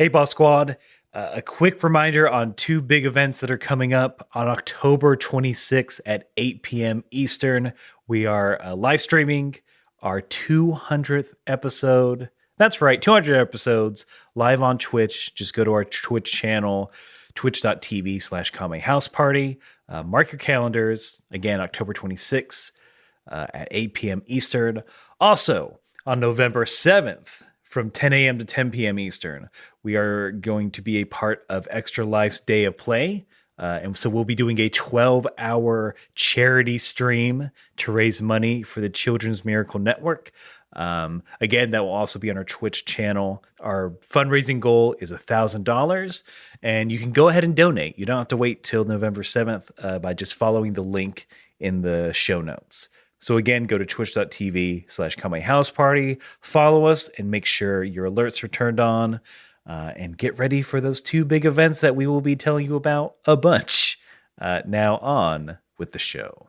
Hey, Boss Squad. A quick reminder on two big events that are coming up on October 26th at 8 p.m. Eastern. We are live streaming our 200th episode. That's right, 200 episodes live on Twitch. Just go to our Twitch channel, twitch.tv/Kame House Party. Mark your calendars. Again, October 26th at 8 p.m. Eastern. Also, on November 7th, from 10 a.m. to 10 p.m. Eastern, we are going to be a part of Extra Life's Day of Play. And so we'll be doing a 12-hour charity stream to raise money for the Children's Miracle Network. Again, that will also be on our Twitch channel. Our fundraising goal is $1,000, and you can go ahead and donate. You don't have to wait till November 7th by just following the link in the show notes. So again, go to twitch.tv/Kame House Party, follow us, and make sure your alerts are turned on, and get ready for those two big events that we will be telling you about a bunch. Now on with the show.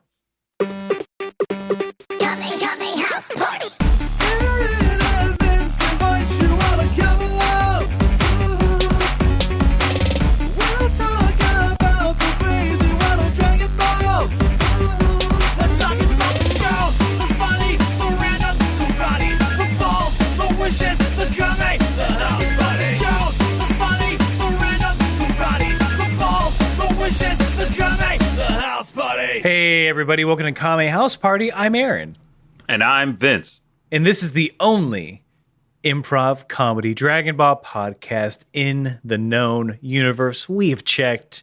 Kame House Party. Hey everybody, welcome to Kame House Party. I'm Aaron. And I'm Vince. And this is the only improv comedy Dragon Ball podcast in the known universe. We have checked,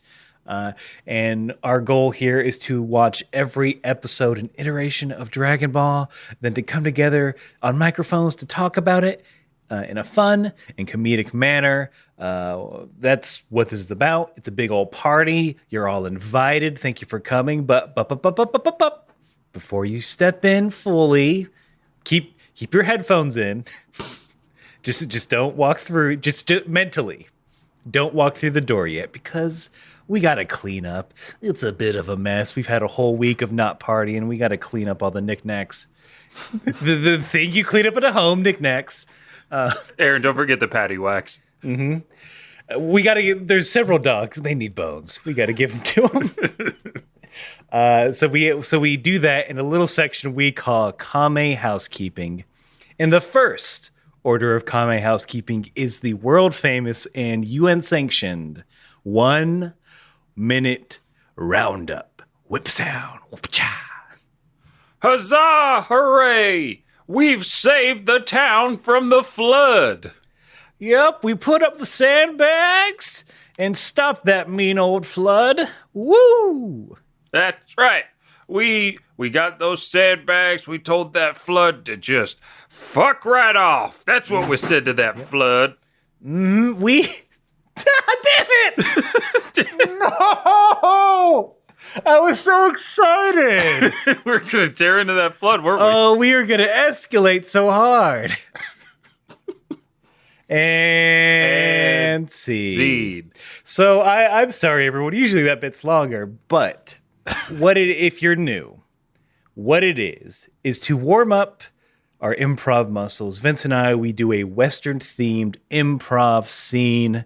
and our goal here is to watch every episode and iteration of Dragon Ball, then to come together on microphones to talk about it in a fun and comedic manner. That's what this is about. It's a big old party. You're all invited. Thank you for coming. But before you step in fully, keep your headphones in. just don't walk through. Just mentally, don't walk through the door yet, because we got to clean up. It's a bit of a mess. We've had a whole week of not partying. We got to clean up all the knickknacks. the thing you clean up at a home, knickknacks. Aaron, don't forget the patty wax. Mm-hmm. There's several dogs. They need bones. We got to give them to them. So we do that in a little section we call Kame Housekeeping. And the first order of Kame Housekeeping is the world famous and UN sanctioned 1 minute roundup. Whip sound. Whoop-cha. Huzzah! Hooray! We've saved the town from the flood. Yep, we put up the sandbags and stopped that mean old flood. Woo! That's right. We got those sandbags. We told that flood to just fuck right off. That's what we said to that flood. Damn it! No! I was so excited. We're going to tear into that flood, weren't we? Oh, we are going to escalate so hard. And seed. So I'm sorry, everyone. Usually that bit's longer, but if you're new, what it is to warm up our improv muscles. Vince and I, we do a Western-themed improv scene.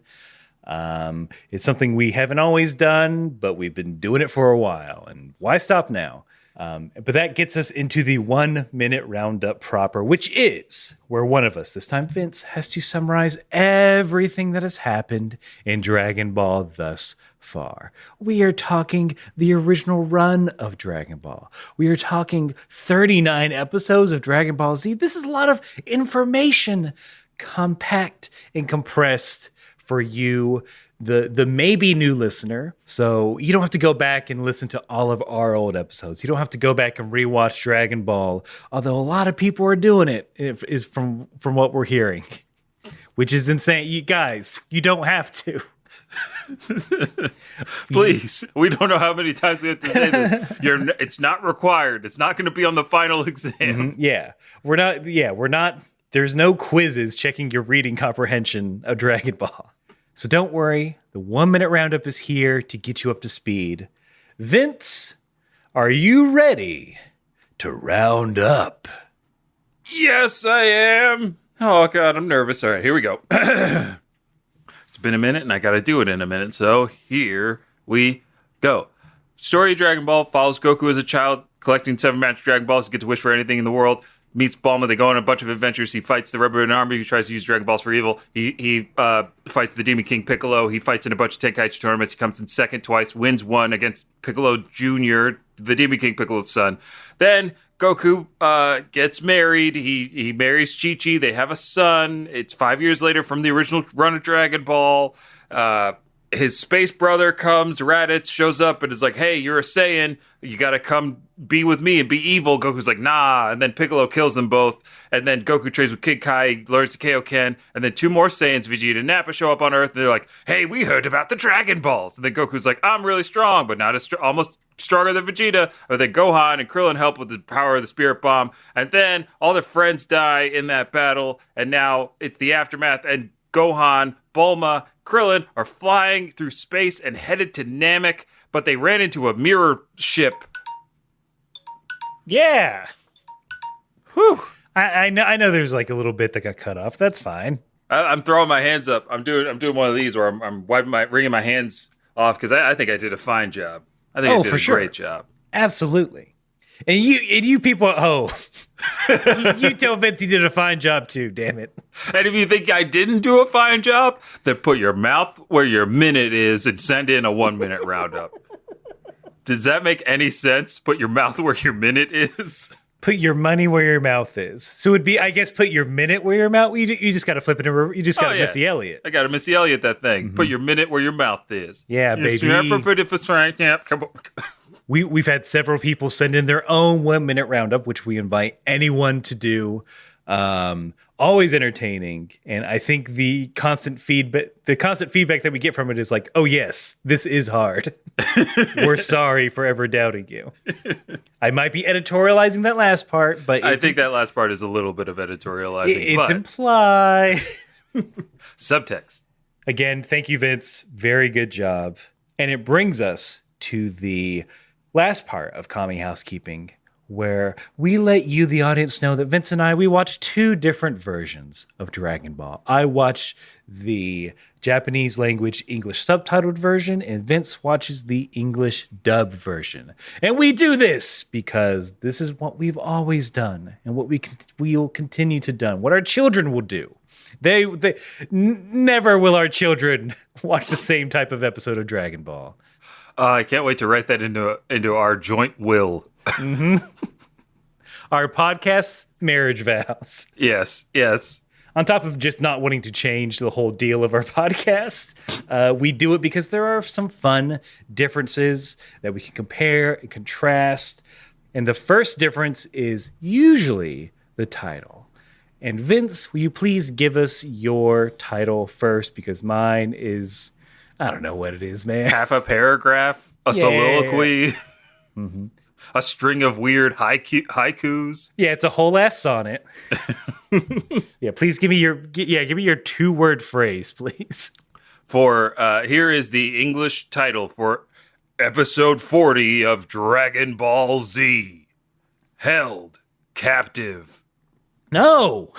It's something we haven't always done, but we've been doing it for a while. And why stop now? But that gets us into the 1 minute roundup proper, which is where one of us, this time Vince, has to summarize everything that has happened in Dragon Ball thus far. We are talking the original run of Dragon Ball. We are talking 39 episodes of Dragon Ball Z. This is a lot of information, compact and compressed for you, the maybe new listener. So you don't have to go back and listen to all of our old episodes. You don't have to go back and rewatch Dragon Ball, although a lot of people are doing it, is from what we're hearing, which is insane. You guys, you don't have to. Please, we don't know how many times we have to say this. It's not required. It's not going to be on the final exam. Mm-hmm. We're not. There's no quizzes checking your reading comprehension of Dragon Ball. So don't worry, the 1 minute roundup is here to get you up to speed. Vince, are you ready to round up? Yes, I am. Oh, God, I'm nervous. All right, here we go. been a minute, and I got to do it in a minute. So here we go. Story of Dragon Ball follows Goku as a child, collecting 7 magic Dragon Balls to get to wish for anything in the world. Meets Bulma. They go on a bunch of adventures. He fights the Rebel Army who tries to use Dragon Balls for evil. He fights the Demon King Piccolo. He fights in a bunch of Tenkaichi tournaments. He comes in second twice, wins one against Piccolo Jr., the Demon King Piccolo's son. Then Goku gets married. He marries Chi-Chi. They have a son. It's 5 years later from the original run of Dragon Ball. His space brother comes, Raditz shows up and is like, hey, you're a Saiyan. You got to come be with me and be evil. Goku's like, nah. And then Piccolo kills them both. And then Goku trains with Kid Kai, learns the Kaioken. And then 2 more Saiyans, Vegeta and Nappa, show up on Earth. And they're like, hey, we heard about the Dragon Balls. And then Goku's like, I'm really strong, but not as almost stronger than Vegeta. But then Gohan and Krillin help with the power of the Spirit Bomb. And then all their friends die in that battle. And now it's the aftermath. And Gohan, Bulma, Krillin are flying through space and headed to Namek, but they ran into a mirror ship. Yeah. Whew. I know there's like a little bit that got cut off. That's fine. I'm throwing my hands up. I'm doing one of these where I'm wringing my hands off because I think I did a fine job. I think I did a great job. Absolutely. And you people at home, you tell Vince he did a fine job too, damn it. And if you think I didn't do a fine job, then put your mouth where your minute is and send in a 1-minute roundup. Does that make any sense? Put your mouth where your minute is? Put your money where your mouth is. So it would be, I guess, put your minute where your mouth. You just got to flip it. You just got to Missy Elliott. I got to Missy Elliott that thing. Mm-hmm. Put your minute where your mouth is. Yeah, baby. Come on. We've had several people send in their own 1-minute roundup, which we invite anyone to do. Always entertaining, and I think the constant feedback that we get from it is like, "Oh yes, this is hard. We're sorry for ever doubting you." I might be editorializing that last part, but I think that last part is a little bit of editorializing. It's implied. Subtext. Again, thank you, Vince. Very good job. And it brings us to the last part of Kame Housekeeping, where we let you, the audience, know that Vince and we watched 2 different versions of Dragon Ball. I watched the Japanese language English subtitled version, and Vince watches the English dubbed version. And we do this because this is what we've always done, and what we will continue to do, what our children will do. They never will our children watch the same type of episode of Dragon Ball. I can't wait to write that into our joint will. Mm-hmm. Our podcast marriage vows. Yes. On top of just not wanting to change the whole deal of our podcast, we do it because there are some fun differences that we can compare and contrast. And the first difference is usually the title. And Vince, will you please give us your title first? Because mine is, I don't know what it is, man. Half a paragraph, a soliloquy, mm-hmm. a string of weird haikus. Yeah, it's a whole ass sonnet. Yeah, please give me your 2-word phrase, please. For here is the English title for episode 40 of Dragon Ball Z. Held captive. No.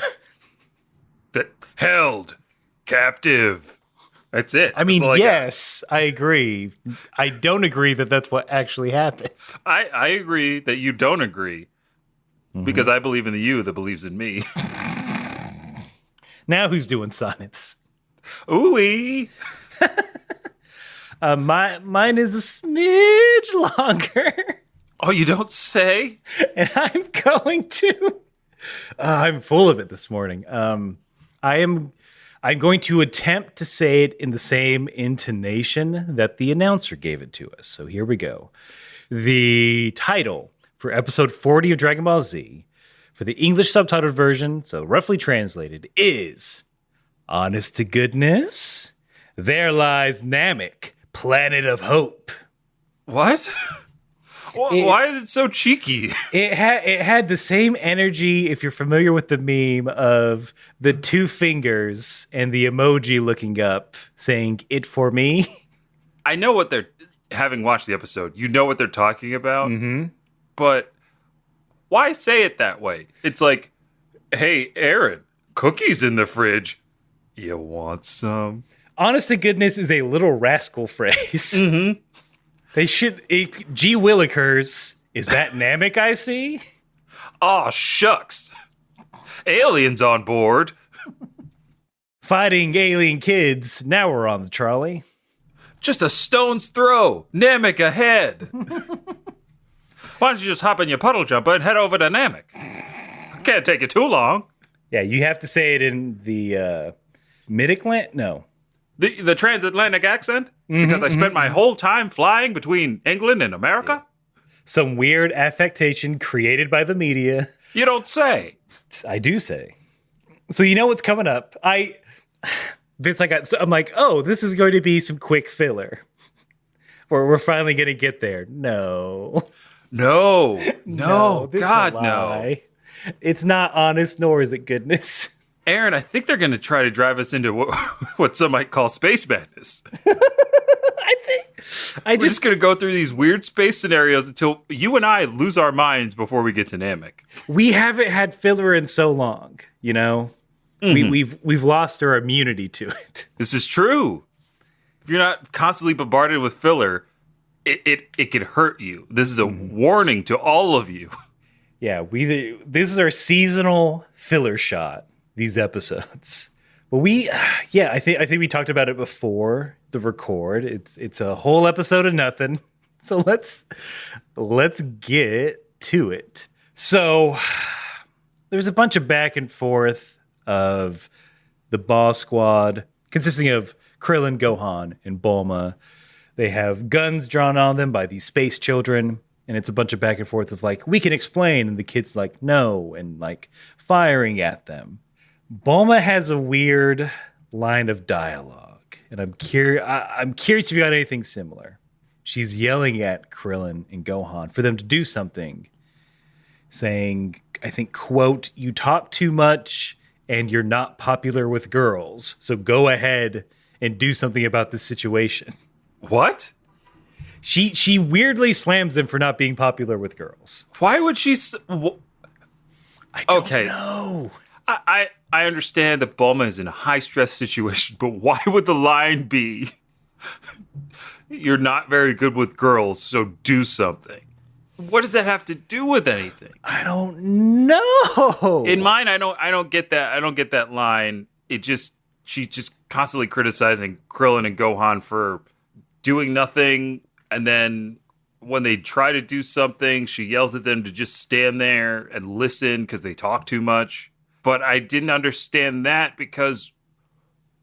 Held captive. That's it. I mean, yes, I agree. I don't agree that that's what actually happened. I agree that you don't agree. Mm-hmm. Because I believe in the you that believes in me. Now who's doing sonnets? Ooh-wee. Mine is a smidge longer. Oh, you don't say? And I'm going to... I'm full of it this morning. I'm going to attempt to say it in the same intonation that the announcer gave it to us. So here we go. The title for episode 40 of Dragon Ball Z, for the English subtitled version, so roughly translated, is Honest to Goodness, There Lies Namek, Planet of Hope. What? Why is it so cheeky? It had the same energy, if you're familiar with the meme of the 2 fingers and the emoji looking up saying, "It for me." I know what they're, having watched the episode, you know what they're talking about, mm-hmm. But why say it that way? It's like, hey, Aaron, cookies in the fridge. You want some? Honest to goodness is a little rascal phrase. Mm-hmm. They should. Gee Willikers, is that Namek I see? Aw, shucks. Aliens on board. Fighting alien kids. Now we're on the trolley. Just a stone's throw. Namek ahead. Why don't you just hop in your puddle jumper and head over to Namek? Can't take you too long. Yeah, you have to say it in the mid-Atlantic? No. The transatlantic accent? Because I spent my whole time flying between England and America? Some weird affectation created by the media. You don't say. I do say. So you know what's coming up. I'm like, oh, this is going to be some quick filler. We're finally going to get there. No. No, this is a God, no. lie. It's not honest, nor is it goodness. Aaron, I think they're going to try to drive us into what some might call space madness. We're just going to go through these weird space scenarios until you and I lose our minds before we get to Namek. We haven't had filler in so long, you know? We've lost our immunity to it. This is true. If you're not constantly bombarded with filler, it could hurt you. This is a warning to all of you. Yeah, this is our seasonal filler shot, these episodes. But I think we talked about it before the record. It's a whole episode of nothing. So let's get to it. So there's a bunch of back and forth of the Boss Squad, consisting of Krillin, Gohan, and Bulma. They have guns drawn on them by these space children, and it's a bunch of back and forth of like, we can explain, and the kid's like, no, and like firing at them. Bulma has a weird line of dialogue, and I'm curious if you got anything similar. She's yelling at Krillin and Gohan for them to do something, saying, I think, quote, "You talk too much and you're not popular with girls, so go ahead and do something about this situation." What? She weirdly slams them for not being popular with girls. Why would she? I don't know. I understand that Bulma is in a high stress situation, but why would the line be, "You're not very good with girls, so do something"? What does that have to do with anything? I don't know. In mine, I don't get that. I don't get that line. She's just constantly criticizing Krillin and Gohan for doing nothing, and then when they try to do something, she yells at them to just stand there and listen because they talk too much. But I didn't understand that because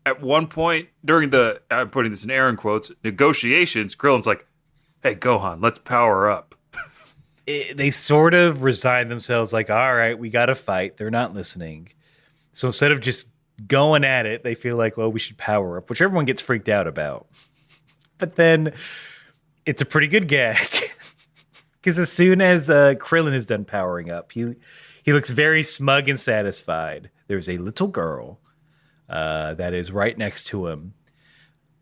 at one point during the, I'm putting this in Aaron quotes, negotiations, Krillin's like, "Hey, Gohan, let's power up." They sort of resign themselves like, all right, we got to fight. They're not listening. So instead of just going at it, they feel like, well, we should power up, which everyone gets freaked out about. But then it's a pretty good gag because as soon as Krillin is done powering up, he looks very smug and satisfied. There's a little girl that is right next to him.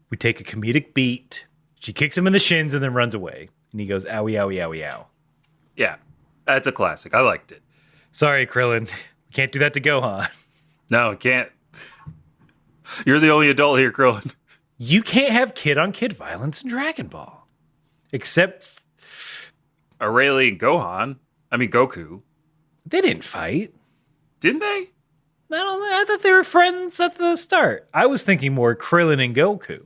We take a comedic beat. She kicks him in the shins and then runs away. And he goes, owie, owie, owie, ow. Yeah, that's a classic. I liked it. Sorry, Krillin. We can't do that to Gohan. No, can't. You're the only adult here, Krillin. You can't have kid-on-kid violence in Dragon Ball. Except Aurelia and Goku. they didn't fight. Didn't they? I thought they were friends at the start. I was thinking more Krillin and Goku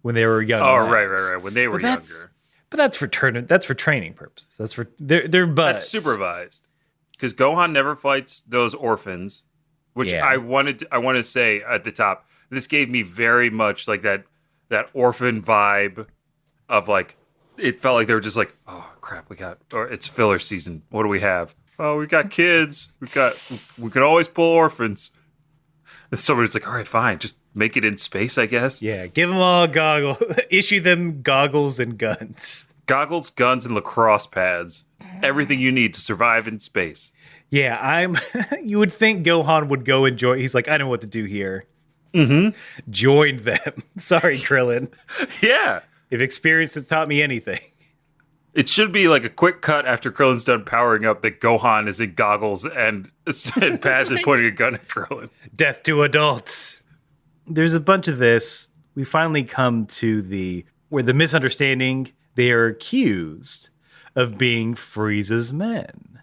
when they were young. Oh, lads. right. When they were younger. But that's for training purposes. That's for they're buds. That's supervised. Because Gohan never fights those orphans, which Yeah. I wanted to say at the top. This gave me very much like that orphan vibe of like, it felt like they were just like, oh crap, it's filler season. What do we have? Oh, we got kids. We can always pull orphans. And somebody's like, all right, fine, just make it in space, I guess. Yeah, give them all goggles. Issue them goggles and guns. Goggles, guns, and lacrosse pads. Everything you need to survive in space. Yeah, you would think Gohan would go enjoy. He's like, I know what to do here. Mm-hmm. Join them. Sorry, Krillin. Yeah. If experience has taught me anything. It should be like a quick cut after Krillin's done powering up that Gohan is in goggles and pads and pointing a gun at Krillin. Death to adults. There's a bunch of this we finally come to where the misunderstanding, they are accused of being Frieza's men.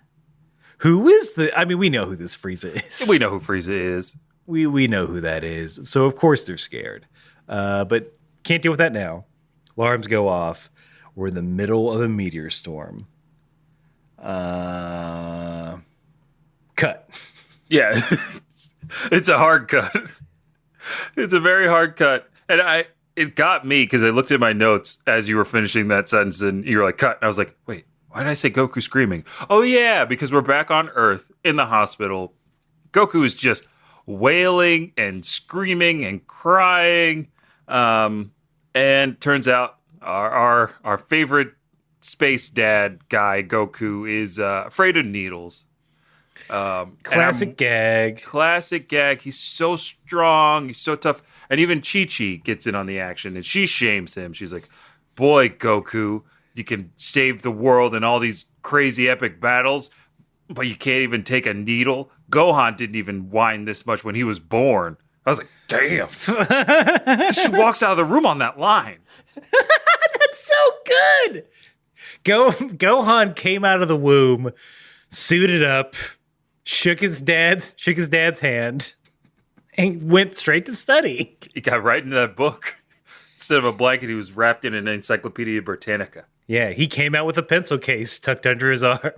Who is we know who this Frieza is. We know who Frieza is. We know who that is. So of course they're scared. But can't deal with that now. Alarms go off. We're in the middle of a meteor storm. Cut. Yeah. It's a hard cut. It's a very hard cut. And it got me because I looked at my notes as you were finishing that sentence and you were like, cut. And I was like, wait, why did I say Goku screaming? Oh, yeah, because we're back on Earth in the hospital. Goku is just wailing and screaming and crying. And turns out our favorite space dad guy, Goku, is afraid of needles. Classic gag. Classic gag. He's so strong. He's so tough. And even Chi-Chi gets in on the action and she shames him. She's like, boy, Goku, you can save the world in all these crazy epic battles, but you can't even take a needle. Gohan didn't even whine this much when he was born. I was like, damn. She walks out of the room on that line. That's so good. Gohan came out of the womb, suited up, shook his dad's hand, and went straight to study. He got right into that book. Instead of a blanket, he was wrapped in an Encyclopedia Britannica. Yeah, he came out with a pencil case tucked under his arm.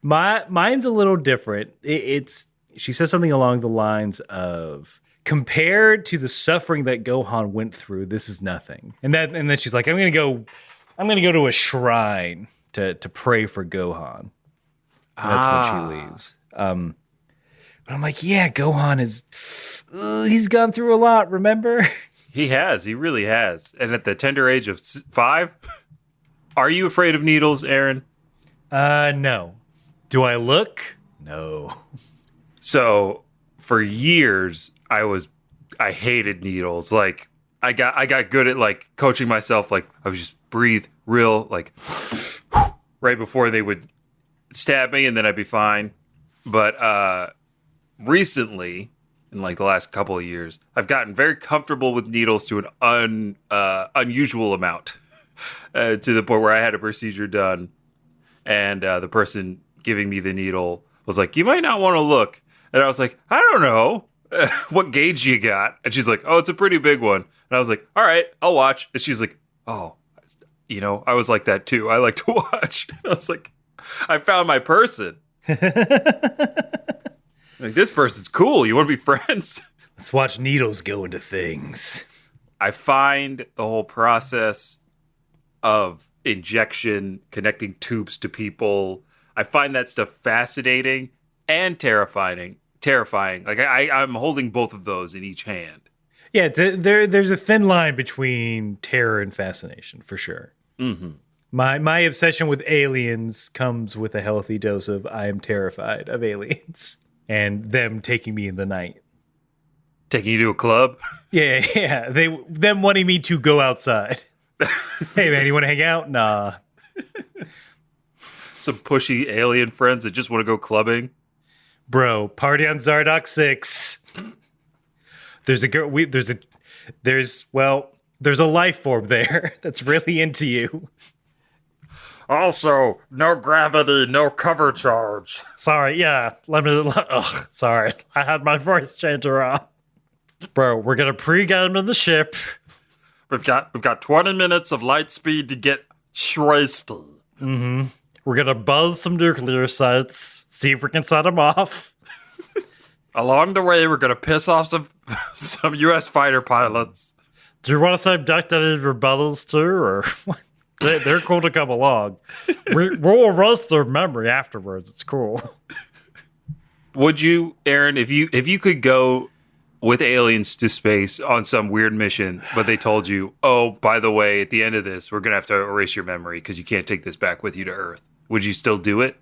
Mine's a little different. She says something along the lines of, compared to the suffering that Gohan went through, this is nothing. And then she's like, I'm gonna go to a shrine to pray for Gohan. And that's when she leaves. But I'm like, yeah, Gohan he's gone through a lot, remember? He has. He really has. And at the tender age of 5, are you afraid of needles, Aaron? No. Do I look? No. So for years, I hated needles. Like I got good at like coaching myself. Like I would just breathe real, like right before they would stab me, and then I'd be fine. But recently, in like the last couple of years, I've gotten very comfortable with needles to an unusual amount, to the point where I had a procedure done, and the person giving me the needle was like, "You might not want to look," and I was like, "I don't know." What gauge you got? And she's like, oh, it's a pretty big one. And I was like, all right, I'll watch. And she's like, oh, I was like that too. I like to watch. I was like, I found my person. Like, this person's cool. You want to be friends? Let's watch needles go into things. I find the whole process of injection, connecting tubes to people, I find that stuff fascinating and terrifying. Like I'm holding both of those in each hand. Yeah, there's a thin line between terror and fascination, for sure. Mm-hmm. My obsession with aliens comes with a healthy dose of I am terrified of aliens and them taking me in the night. Taking you to a club? Yeah. Them wanting me to go outside. Hey man, you want to hang out? Nah. Some pushy alien friends that just want to go clubbing. Bro, party on Zardox 6. There's a girl. There's a life form there that's really into you. Also, no gravity, no cover charge. Sorry, yeah. Sorry. I had my voice changer on. Bro, we're gonna pre-game in the ship. We've got 20 minutes of light speed to get shristy. Mm-hmm. We're gonna buzz some nuclear sites, see if we can set them off. Along the way, we're gonna piss off some U.S. fighter pilots. Do you want to subduct any rebuttals too, or what? They're cool to come along. We'll erase their memory afterwards. It's cool. Would you, Aaron, if you could go with aliens to space on some weird mission, but they told you, oh, by the way, at the end of this, we're gonna have to erase your memory because you can't take this back with you to Earth. Would you still do it?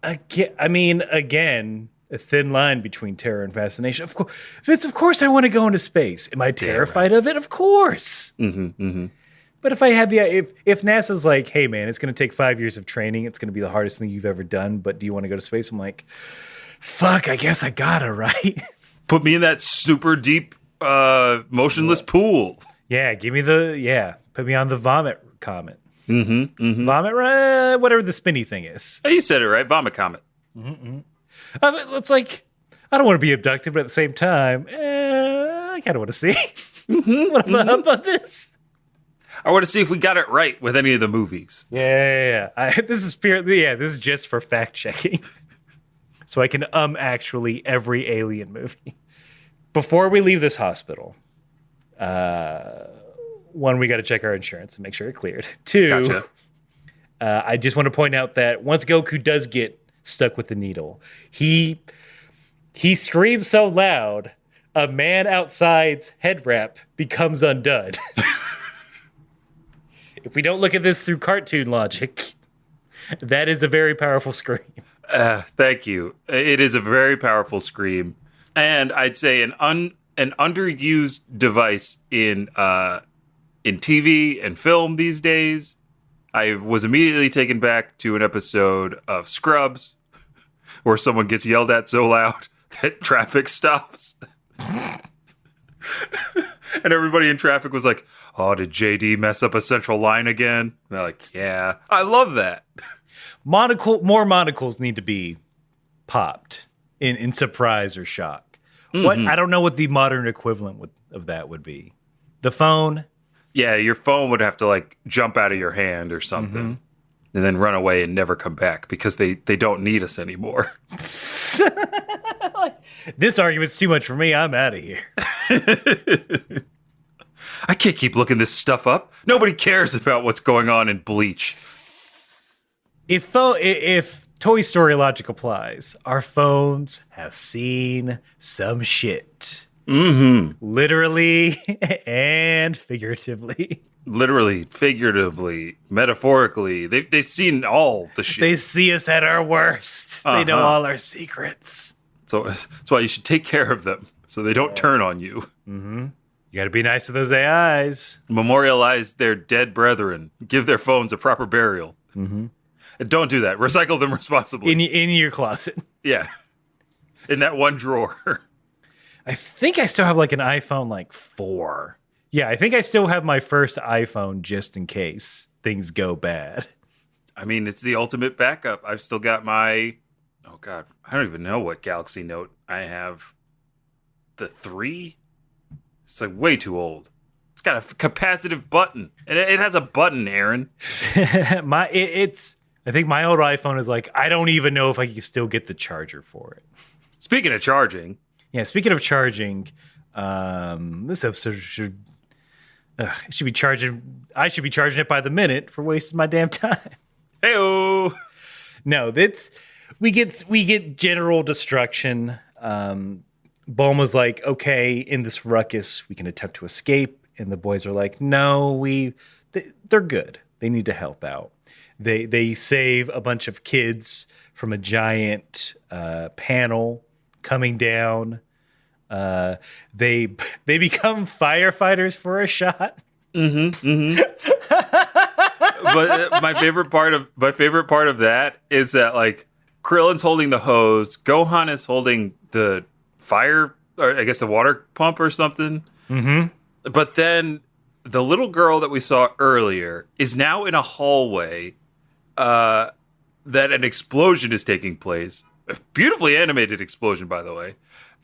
I mean, again, a thin line between terror and fascination. Of course, Vince. Of course, I want to go into space. Am I terrified of it? Of course. Mm-hmm, mm-hmm. But if I had if NASA's like, hey man, it's going to take 5 years of training. It's going to be the hardest thing you've ever done. But do you want to go to space? I'm like, fuck. I guess I gotta, right? Put me in that super deep Motionless pool. Yeah, put me on the vomit comet. Mm-hmm. Vomit, whatever the spinny thing is. Hey, you said it right. Vomit comet. It's like, I don't want to be abducted, but at the same time, I kind of want to see. What about this? I want to see if we got it right with any of the movies. Yeah. This is just for fact checking. So I can actually every alien movie. Before we leave this hospital, one, we got to check our insurance and make sure it cleared. Two, Gotcha. I just want to point out that once Goku does get stuck with the needle, he screams so loud, a man outside's head wrap becomes undone. If we don't look at this through cartoon logic, that is a very powerful scream. Thank you. It is a very powerful scream, and I'd say an underused device in TV and film these days. I was immediately taken back to an episode of Scrubs where someone gets yelled at so loud that traffic stops. And everybody in traffic was like, "Oh, did JD mess up a central line again?" And they're like, "Yeah." I love that. More monocles need to be popped in surprise or shock. What I don't know what the modern equivalent of that would be. The phone. Yeah, your phone would have to like jump out of your hand or something, and then run away and never come back because they don't need us anymore. This argument's too much for me. I'm out of here. I can't keep looking this stuff up. Nobody cares about what's going on in Bleach. If Toy Story logic applies, our phones have seen some shit. Literally and figuratively. Literally, figuratively, metaphorically. They've seen all the shit. They see us at our worst. They know all our secrets. So that's why you should take care of them so they don't turn on you. You got to be nice to those AIs. Memorialize their dead brethren. Give their phones a proper burial. And don't do that. Recycle them responsibly. In your closet. Yeah. In that one drawer. I think I still have like an iPhone 4. Yeah, I think I still have my first iPhone just in case things go bad. I mean, it's the ultimate backup. I've still got my... Oh, God. I don't even know what Galaxy Note I have. The 3? It's like way too old. It's got a capacitive button. And it has a button, Aaron. I think my old iPhone is like, I don't even know if I can still get the charger for it. Speaking of charging. Yeah, speaking of charging, this episode should be charging. I should be charging it by the minute for wasting my damn time. Heyo. No, we get general destruction. Bulma's like, okay, in this ruckus, we can attempt to escape, and the boys are like, no, they're good. They need to help out. They save a bunch of kids from a giant panel coming down. They become firefighters for a shot. But my favorite part of that is that like Krillin's holding the hose, Gohan is holding the fire, or I guess the water pump or something. But then the little girl that we saw earlier is now in a hallway that an explosion is taking place. A beautifully animated explosion, by the way.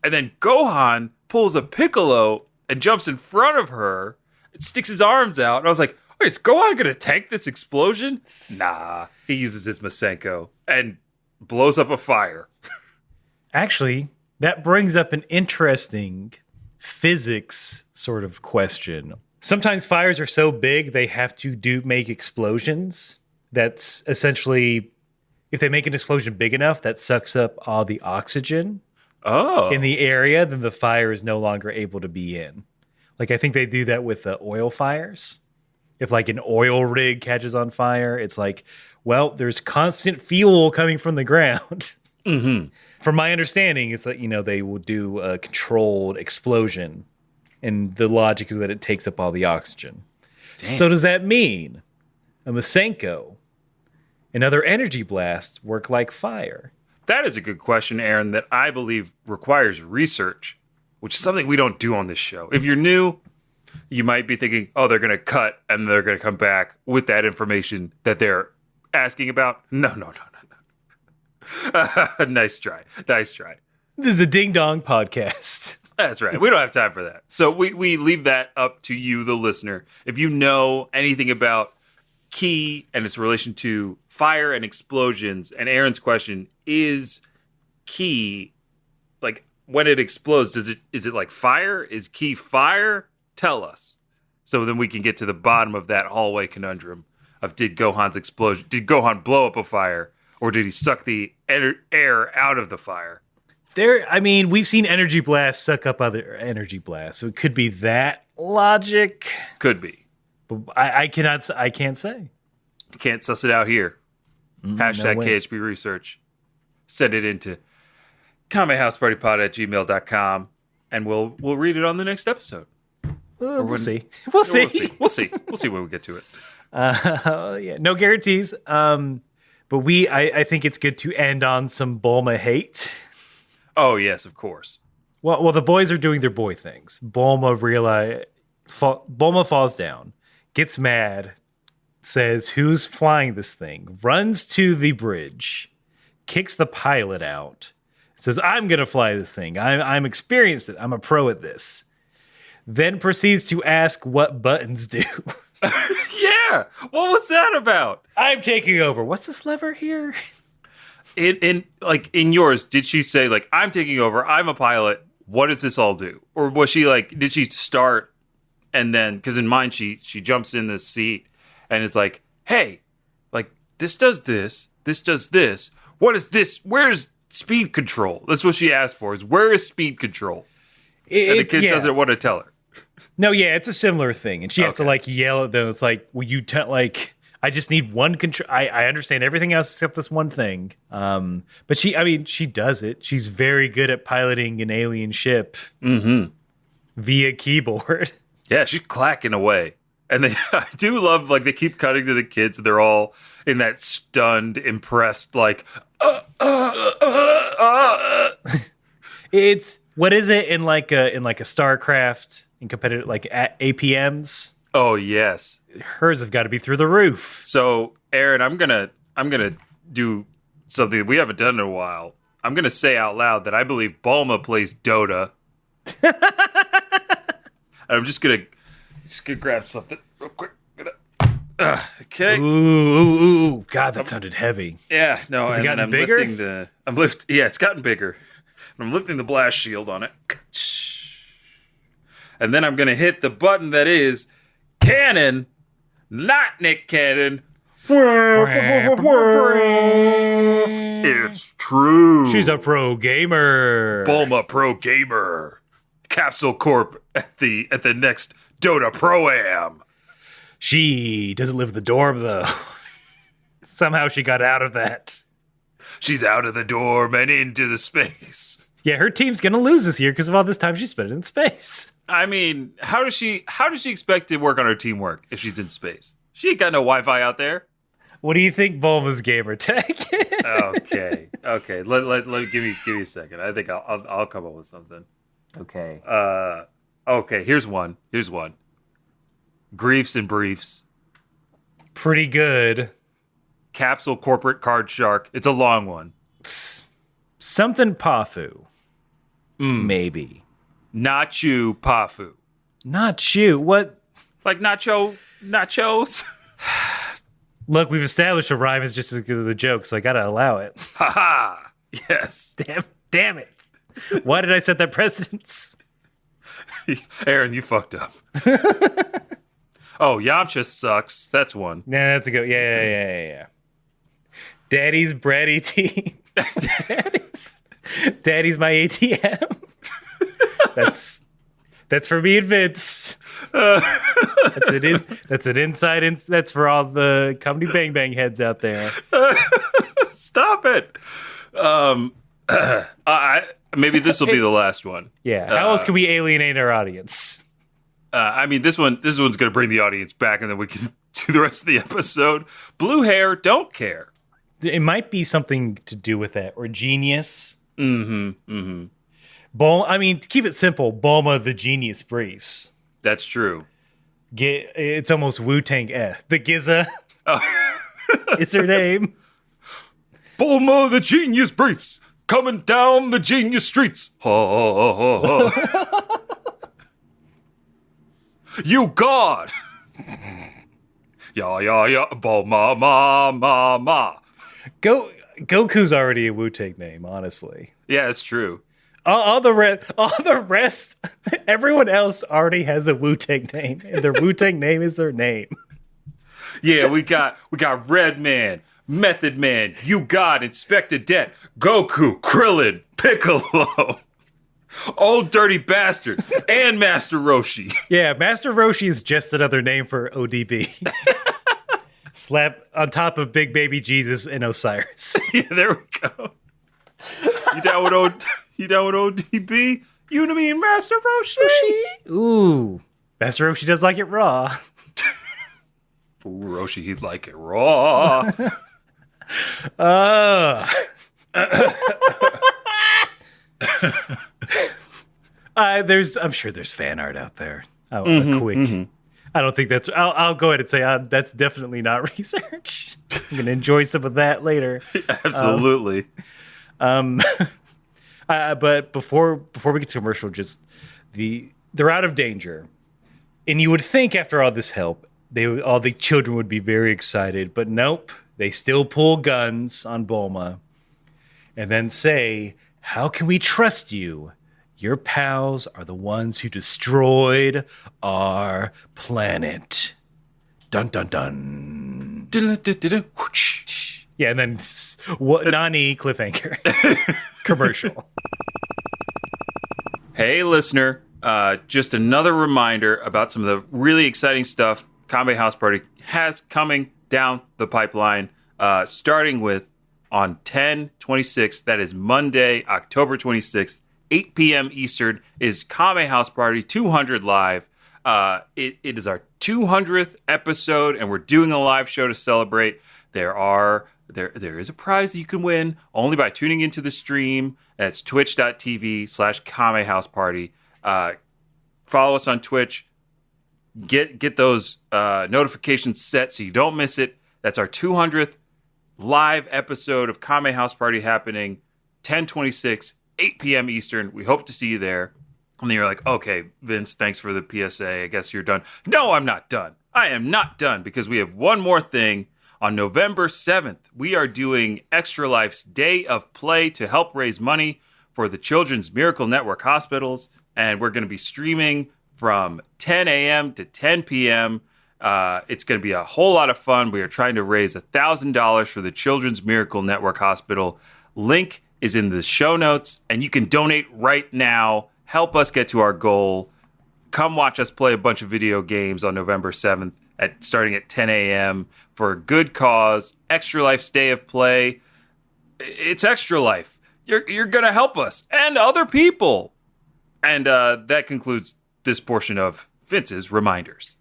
And then Gohan pulls a Piccolo and jumps in front of her and sticks his arms out. And I was like, wait, is Gohan going to tank this explosion? Nah. He uses his Masenko and blows up a fire. Actually, that brings up an interesting physics sort of question. Sometimes fires are so big they have to make explosions. That's essentially, if they make an explosion big enough, that sucks up all the oxygen in the area, then the fire is no longer able to be in. Like, I think they do that with oil fires. If like an oil rig catches on fire, it's like, well, there's constant fuel coming from the ground. From my understanding, it's that, they will do a controlled explosion, and the logic is that it takes up all the oxygen. Damn. So does that mean a Masenko and other energy blasts work like fire? That is a good question, Aaron, that I believe requires research. which is something we don't do on this show. If you're new, you might be thinking, oh, they're going to cut and they're going to come back with that information that they're asking about. No. Nice try. Nice try. This is a Ding Dong podcast. That's right. We don't have time for that. So we leave that up to you, the listener. If you know anything about ki and its relation to fire and explosions, and Aaron's question is ki, like when it explodes, is it like fire? Is ki fire? Tell us. So then we can get to the bottom of that hallway conundrum of did Gohan blow up a fire, or did he suck the air out of the fire? We've seen energy blasts suck up other energy blasts, so it could be that logic. Could be. But I can't say. Can't suss it out here. Hashtag no way. KHB research. Send it into kamehousepartypod@gmail.com, and we'll read it on the next episode. We'll see. We'll see. We'll see when we get to it. Yeah, no guarantees. But I think it's good to end on some Bulma hate. Oh yes, of course. Well, the boys are doing their boy things. Bulma falls down, gets mad, says, "Who's flying this thing?" Runs to the bridge, kicks the pilot out, says, "I'm gonna fly this thing. I'm experienced it. I'm a pro at this." Then proceeds to ask what buttons do. Yeah, what was that about? I'm taking over. What's this lever here? In yours, did she say like, I'm taking over, I'm a pilot, what does this all do? Or was she like, did she start and then, because in mine she jumps in the seat and is like, hey, like this does this does this, what is this, where's speed control? That's what she asked for, is where is speed control? And the kid doesn't want to tell her. No, yeah, it's a similar thing. And she has to like yell at them. It's like, will you tell, like, I just need one control. I understand everything else except this one thing. But she does it. She's very good at piloting an alien ship via keyboard. Yeah, she's clacking away. And I do love, like, they keep cutting to the kids. And they're all in that stunned, impressed, like, It's, what is it in like a StarCraft in competitive, like at APMs? Oh, yes. Hers have got to be through the roof. So, Aaron, I'm gonna do something we haven't done in a while. I'm gonna say out loud that I believe Bulma plays Dota. And I'm just gonna grab something real quick. Okay. Ooh, God, that sounded heavy. Yeah, no. Has it gotten I'm bigger? Yeah, it's gotten bigger. And I'm lifting the blast shield on it. And then I'm gonna hit the button that is Cannon, not Nick Cannon. It's true. She's a pro gamer. Bulma Pro Gamer. Capsule Corp at the next Dota Pro-Am. She doesn't live in the dorm, though. Somehow she got out of that. She's out of the dorm and into the space. Yeah, her team's going to lose this year because of all this time she spent in space. I mean, how does she expect to work on her teamwork if she's in space? She ain't got no Wi-Fi out there. What do you think Bulma's gamer tag? Okay. Let give me a second. I think I'll come up with something. Okay. Okay. Here's one. Griefs and briefs. Pretty good. Capsule Corporate Card Shark. It's a long one. Something Pafu. Maybe. Nacho Pafu. Not you. What? Like nachos. Look, we've established a rhyme is just as good as a joke, so I gotta allow it. Ha ha. Yes. Damn it. Why did I set that precedence? Aaron, you fucked up. Oh, Yamcha sucks. That's one. Yeah, that's a good. Yeah. Daddy's bratty teen. Daddy's my ATM. That's for me and Vince. That's an inside. That's for all the comedy bang bang heads out there. Stop it. Maybe this will be the last one. Yeah. How else can we alienate our audience? I mean, this one's going to bring the audience back, and then we can do the rest of the episode. Blue hair, don't care. It might be something to do with that, or genius. I mean, to keep it simple, Bulma the Genius Briefs. That's true. It's almost Wu-Tang F. The Giza Oh. is her name. Bulma the Genius Briefs coming down the genius streets. Ha, ha, ha. You God. Yeah, yeah, yeah. Bulma, ma. Goku's already a Wu-Tang name, honestly. Yeah, it's true. All the rest, everyone else already has a Wu-Tang name, and their Wu-Tang name is their name. Yeah, we got Red Man, Method Man, You God, Inspector Det, Goku, Krillin, Piccolo, Old Dirty Bastard, and Master Roshi. Yeah, Master Roshi is just another name for ODB. Slap on top of Big Baby Jesus and Osiris. Yeah, there we go. You down with ODB? You know me and Master Roshi? Ooh, Master Roshi does like it raw. Ooh, Roshi, he'd like it raw. I'm sure there's fan art out there. A quick. I don't think that's. I'll go ahead and say that's definitely not research. I'm gonna enjoy some of that later. Absolutely. But before we get to commercial, just they're out of danger, and you would think after all this help, all the children would be very excited, but nope. They still pull guns on Bulma, and then say, "How can we trust you? Your pals are the ones who destroyed our planet." Dun dun dun. Yeah, and then what? Nani cliffhanger commercial. Hey, listener, just another reminder about some of the really exciting stuff Kame House Party has coming down the pipeline, starting with on 10/26, that is Monday, October 26th, 8 p.m. Eastern, is Kame House Party 200 Live. It is our 200th episode, and we're doing a live show to celebrate. There is a prize that you can win only by tuning into the stream. That's twitch.tv/Kame House Party. Follow us on Twitch. Get those notifications set so you don't miss it. That's our 200th live episode of Kame House Party happening 10/26, 8 p.m. Eastern. We hope to see you there. And then you're like, okay, Vince, thanks for the PSA. I guess you're done. No, I'm not done. I am not done because we have one more thing. On November 7th, we are doing Extra Life's Day of Play to help raise money for the Children's Miracle Network hospitals. And we're going to be streaming from 10 a.m. to 10 p.m. It's going to be a whole lot of fun. We are trying to raise $1,000 for the Children's Miracle Network Hospital. Link is in the show notes, and you can donate right now. Help us get to our goal. Come watch us play a bunch of video games on November 7th, starting at 10 a.m. for a good cause. Extra Life's Day of Play. It's Extra Life. You're going to help us and other people. And that concludes this portion of Vince's reminders.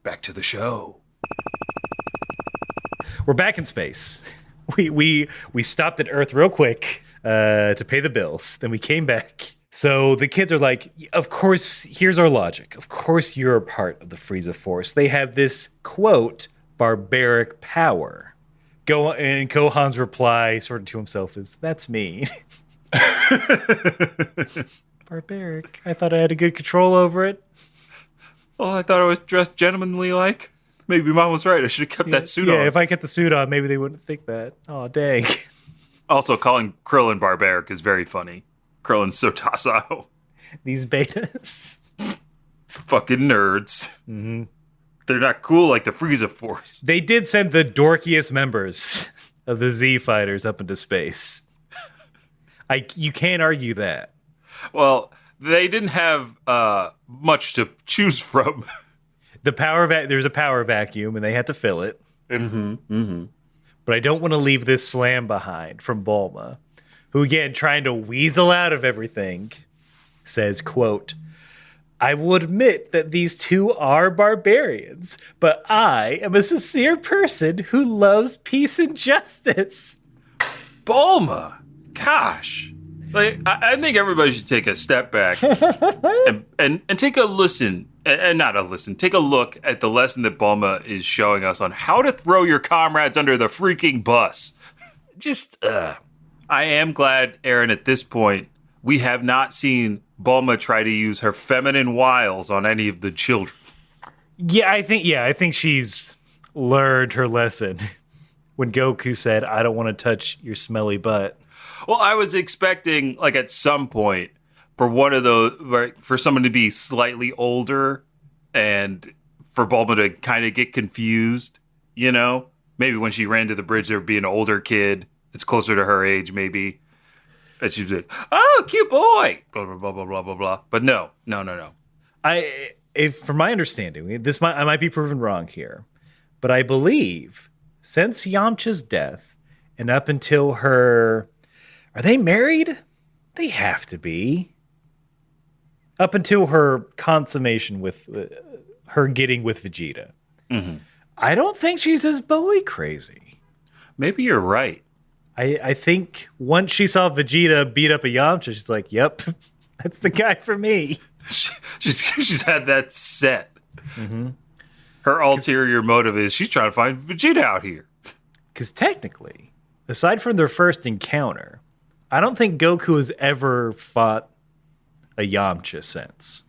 Back to the show. We're back in space. We stopped at Earth real quick to pay the bills. Then we came back. So the kids are like, of course, here's our logic. Of course, you're a part of the Frieza Force. They have this, quote, barbaric power. And Gohan's reply, sort of to himself, is, that's me. Barbaric. I thought I had a good control over it. Oh, I thought I was dressed gentlemanly-like. Maybe Mom was right. I should have kept that suit on. Yeah, if I kept the suit on, maybe they wouldn't think that. Oh, dang. Also, calling Krillin barbaric is very funny. Krillin's so docile. These betas. It's fucking nerds. Mm-hmm. They're not cool like the Frieza Force. They did send the dorkiest members of the Z Fighters up into space. You can't argue that. Well, they didn't have much to choose from. There's a power vacuum, and they had to fill it. Mm-hmm. Mm-hmm. But I don't want to leave this slam behind from Bulma, who, again, trying to weasel out of everything, says, quote, I will admit that these two are barbarians, but I am a sincere person who loves peace and justice. Bulma! Gosh! Like, I think everybody should take a step back and take a listen, and not a listen, take a look at the lesson that Bulma is showing us on how to throw your comrades under the freaking bus. Just, I am glad, Aaron, at this point, we have not seen Bulma try to use her feminine wiles on any of the children. I think she's learned her lesson when Goku said, I don't want to touch your smelly butt. Well, I was expecting, like, at some point, for one of those, for someone to be slightly older and for Bulma to kind of get confused, you know? Maybe when she ran to the bridge, there would be an older kid that's closer to her age, maybe. And she'd be like, oh, cute boy! Blah, blah, blah, blah, blah, blah, blah. But no. From my understanding, I might be proven wrong here, but I believe since Yamcha's death and up until her... Are they married? They have to be. Up until her consummation with her getting with Vegeta. Mm-hmm. I don't think she's as boy crazy. Maybe you're right. I think once she saw Vegeta beat up a Yamcha, she's like, yep, that's the guy for me. She's had that set. Mm-hmm. Her ulterior motive is she's trying to find Vegeta out here. Because technically, aside from their first encounter, I don't think Goku has ever fought a Yamcha since.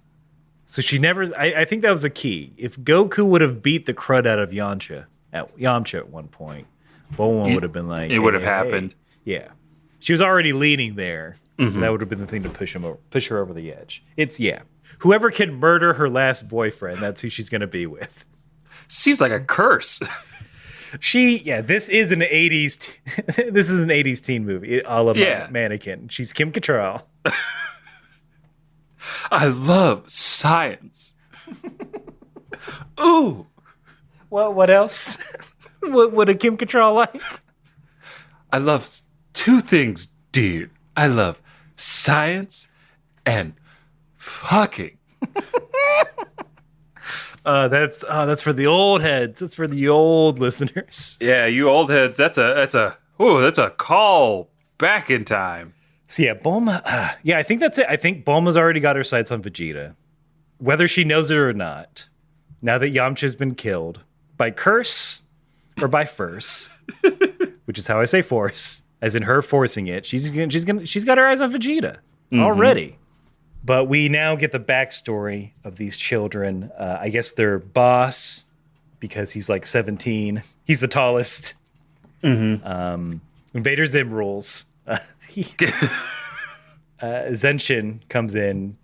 So she never... I think that was the key. If Goku would have beat the crud out of Yamcha at one point, Bulma would have been like... It would have happened. Yeah. She was already leaning there. Mm-hmm. That would have been the thing to push her over the edge. Whoever can murder her last boyfriend, that's who she's going to be with. Seems like a curse. This is an 80s this is an 80s teen movie, a la Mannequin. She's Kim Cattrall. I love science. Ooh. Well, what else? What a Kim Cattrall like? I love two things, dear. I love science and fucking. That's for the old heads. That's for the old listeners. Yeah, you old heads. That's a call back in time. So yeah, Bulma. I think that's it. I think Bulma's already got her sights on Vegeta, whether she knows it or not. Now that Yamcha's been killed by curse or by force, which is how I say force, as in her forcing it. She's got her eyes on Vegeta already. But we now get the backstory of these children. I guess their boss, because he's like 17, he's the tallest. Mm-hmm. Invader Zim rules. Zenshin comes in.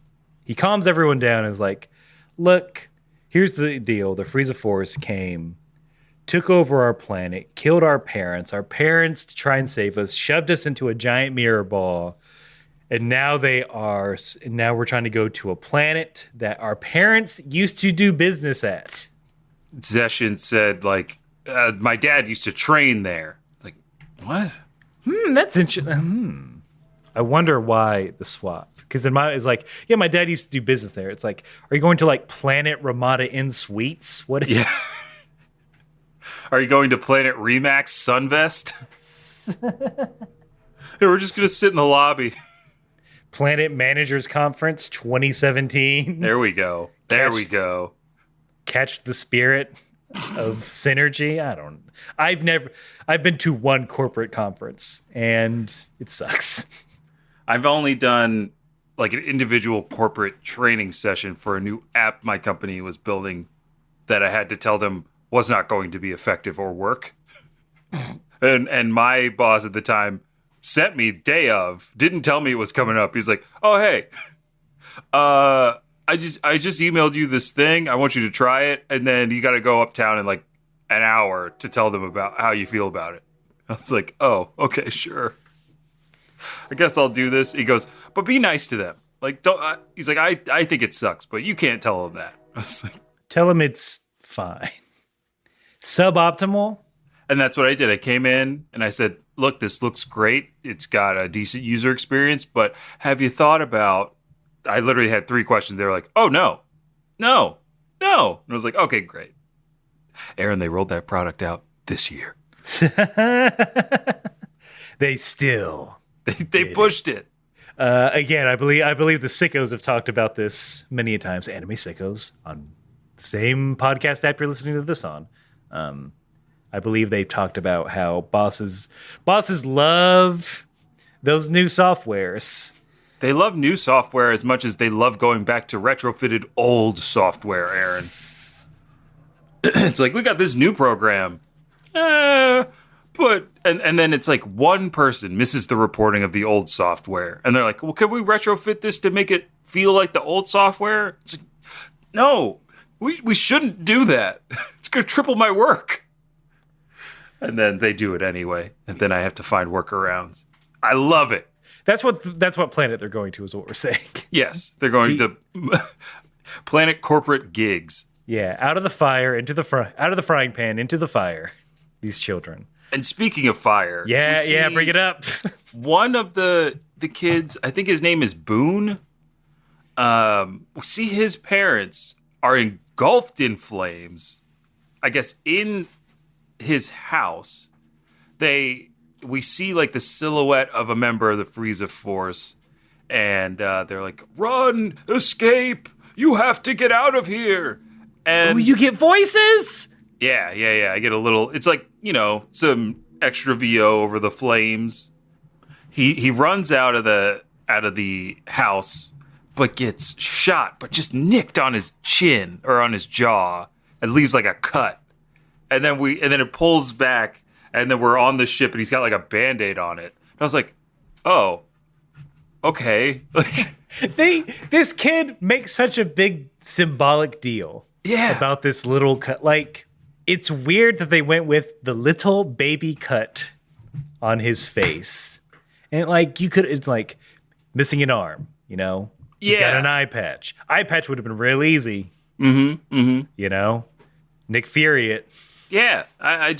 He calms everyone down and is like, look, here's the deal. The Frieza Force came, took over our planet, killed our parents to try and save us, shoved us into a giant mirror ball. And now we're trying to go to a planet that our parents used to do business at. Zenshin said, like, my dad used to train there. Like, what? That's interesting. I wonder why the swap. Because it's like, yeah, my dad used to do business there. It's like, are you going to like Planet Ramada Inn Suites? What? Yeah. Are you going to Planet Remax Sunvest? Yeah, we're just going to sit in the lobby. Planet Managers Conference 2017. There we go. Catch the spirit of synergy. I've been to one corporate conference and it sucks. I've only done like an individual corporate training session for a new app my company was building that I had to tell them was not going to be effective or work. and my boss at the time sent me day of, didn't tell me it was coming up. He's like, oh, hey, I just emailed you this thing. I want you to try it. And then you got to go uptown in like an hour to tell them about how you feel about it. I was like, oh, okay, sure. I guess I'll do this. He goes, but be nice to them. Like, don't. He's like, I think it sucks, but you can't tell them that. I was like, tell them it's fine. Suboptimal. And that's what I did. I came in and I said, look, this looks great. It's got a decent user experience, but have you thought about, I literally had 3 questions. They were like, oh, no. And I was like, okay, great. Aaron, they rolled that product out this year. They still. They pushed it. Again, I believe the sickos have talked about this many a times. Anime sickos on the same podcast app you're listening to this on. I believe they've talked about how bosses love those new softwares. They love new software as much as they love going back to retrofitted old software, Aaron. It's like, we got this new program. But then it's like one person misses the reporting of the old software. And they're like, well, can we retrofit this to make it feel like the old software? It's like, no, we shouldn't do that. It's going to triple my work. And then they do it anyway. And then I have to find workarounds. I love it. That's what planet they're going to, is what we're saying. Yes, they're going to Planet Corporate Gigs. Yeah, out of the fire out of the frying pan into the fire. These children. And speaking of fire, yeah, bring it up. One of the kids, I think his name is Boone. We see his parents are engulfed in flames. I guess in his house. We see like the silhouette of a member of the Frieza Force, and they're like, "Run, escape! You have to get out of here!" And you get voices. Yeah. I get a little. It's like, some extra VO over the flames. He runs out of the house, but gets shot, but just nicked on his chin or on his jaw, and leaves like a cut. And then it pulls back. And then we're on the ship, and he's got like a Band-Aid on it. And I was like, "Oh, okay." This kid makes such a big symbolic deal, about this little cut. Like, it's weird that they went with the little baby cut on his face, and like it's like missing an arm, He's got an eye patch. Eye patch would have been real easy. Nick Fury it. Yeah, I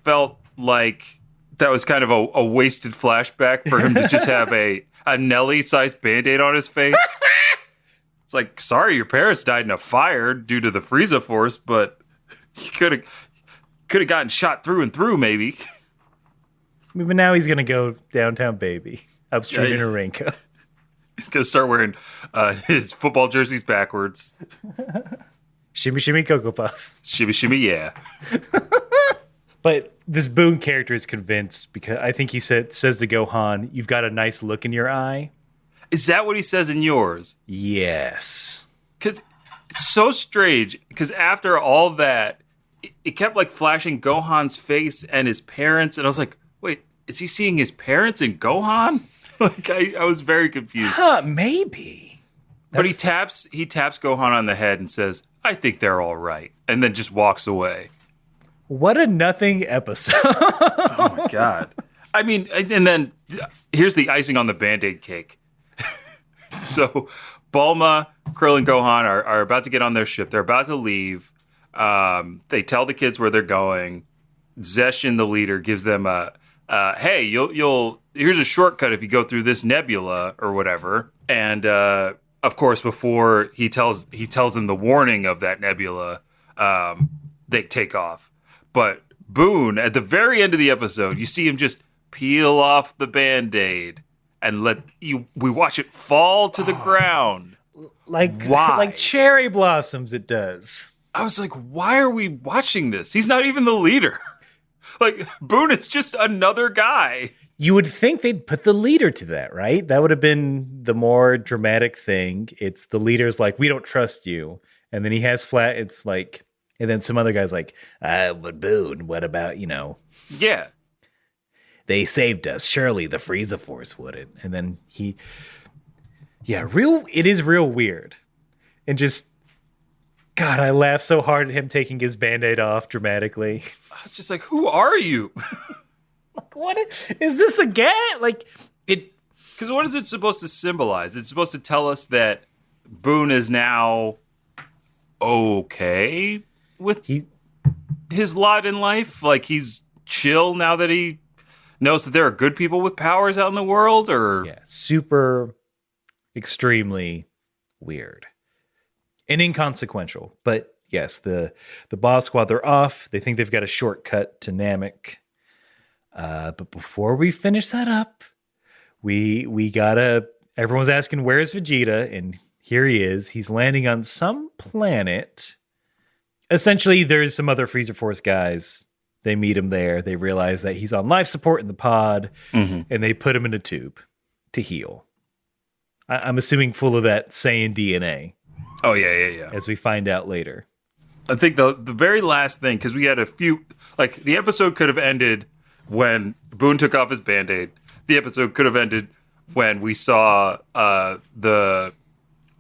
felt like that was kind of a wasted flashback for him to just have a Nelly-sized Band-Aid on his face. It's like, sorry, your parents died in a fire due to the Frieza Force, but you could have gotten shot through and through, maybe. But now he's gonna go downtown, baby, up street in a raincoat. He's gonna start wearing his football jerseys backwards. Shimmy, shimmy, Cocoa Puff. Shimmy, shimmy, yeah. But this Boone character is convinced, because I think he says to Gohan, "You've got a nice look in your eye." Is that what he says in yours? Yes. Because it's so strange, because after all that, it kept like flashing Gohan's face and his parents, and I was like, wait, is he seeing his parents in Gohan? Like, I was very confused. Maybe. But he taps Gohan on the head and says, "I think they're all right," and then just walks away. What a nothing episode. Oh my god. I mean, and then here's the icing on the Band-Aid cake. So Bulma, Krill, and Gohan are about to get on their ship. They're about to leave. They tell the kids where they're going. Zeshin, the leader, gives them hey, here's a shortcut if you go through this nebula or whatever. And of course, before he tells them the warning of that nebula, they take off. But Boone, at the very end of the episode, you see him just peel off the Band-Aid and we watch it fall to the ground. Why? Like cherry blossoms, it does. I was like, why are we watching this? He's not even the leader. Like, Boone is just another guy. You would think they'd put the leader to that, right? That would have been the more dramatic thing. It's the leader's like, "We don't trust you." And then he has it's like, and then some other guy's like, "But Boone, what about, Yeah. they saved us. Surely the Frieza Force wouldn't." And then it is real weird. And just, God, I laughed so hard at him taking his Band-Aid off dramatically. I was just like, who are you? Like, what is this again? Like, it. Because what is it supposed to symbolize? It's supposed to tell us that Boone is now okay with his lot in life. Like, he's chill now that he knows that there are good people with powers out in the world, or super, extremely weird and inconsequential. But yes, the boss squad, they're off. They think they've got a shortcut to Namek. But before we finish that up, we gotta. Everyone's asking where's Vegeta, and here he is. He's landing on some planet. Essentially, there's some other Freezer Force guys. They meet him there. They realize that he's on life support in the pod, and they put him in a tube to heal. I'm assuming full of that Saiyan DNA. Oh, yeah. As we find out later. I think the very last thing, because we had a few, like, the episode could have ended when Boone took off his Band-Aid. The episode could have ended when we saw the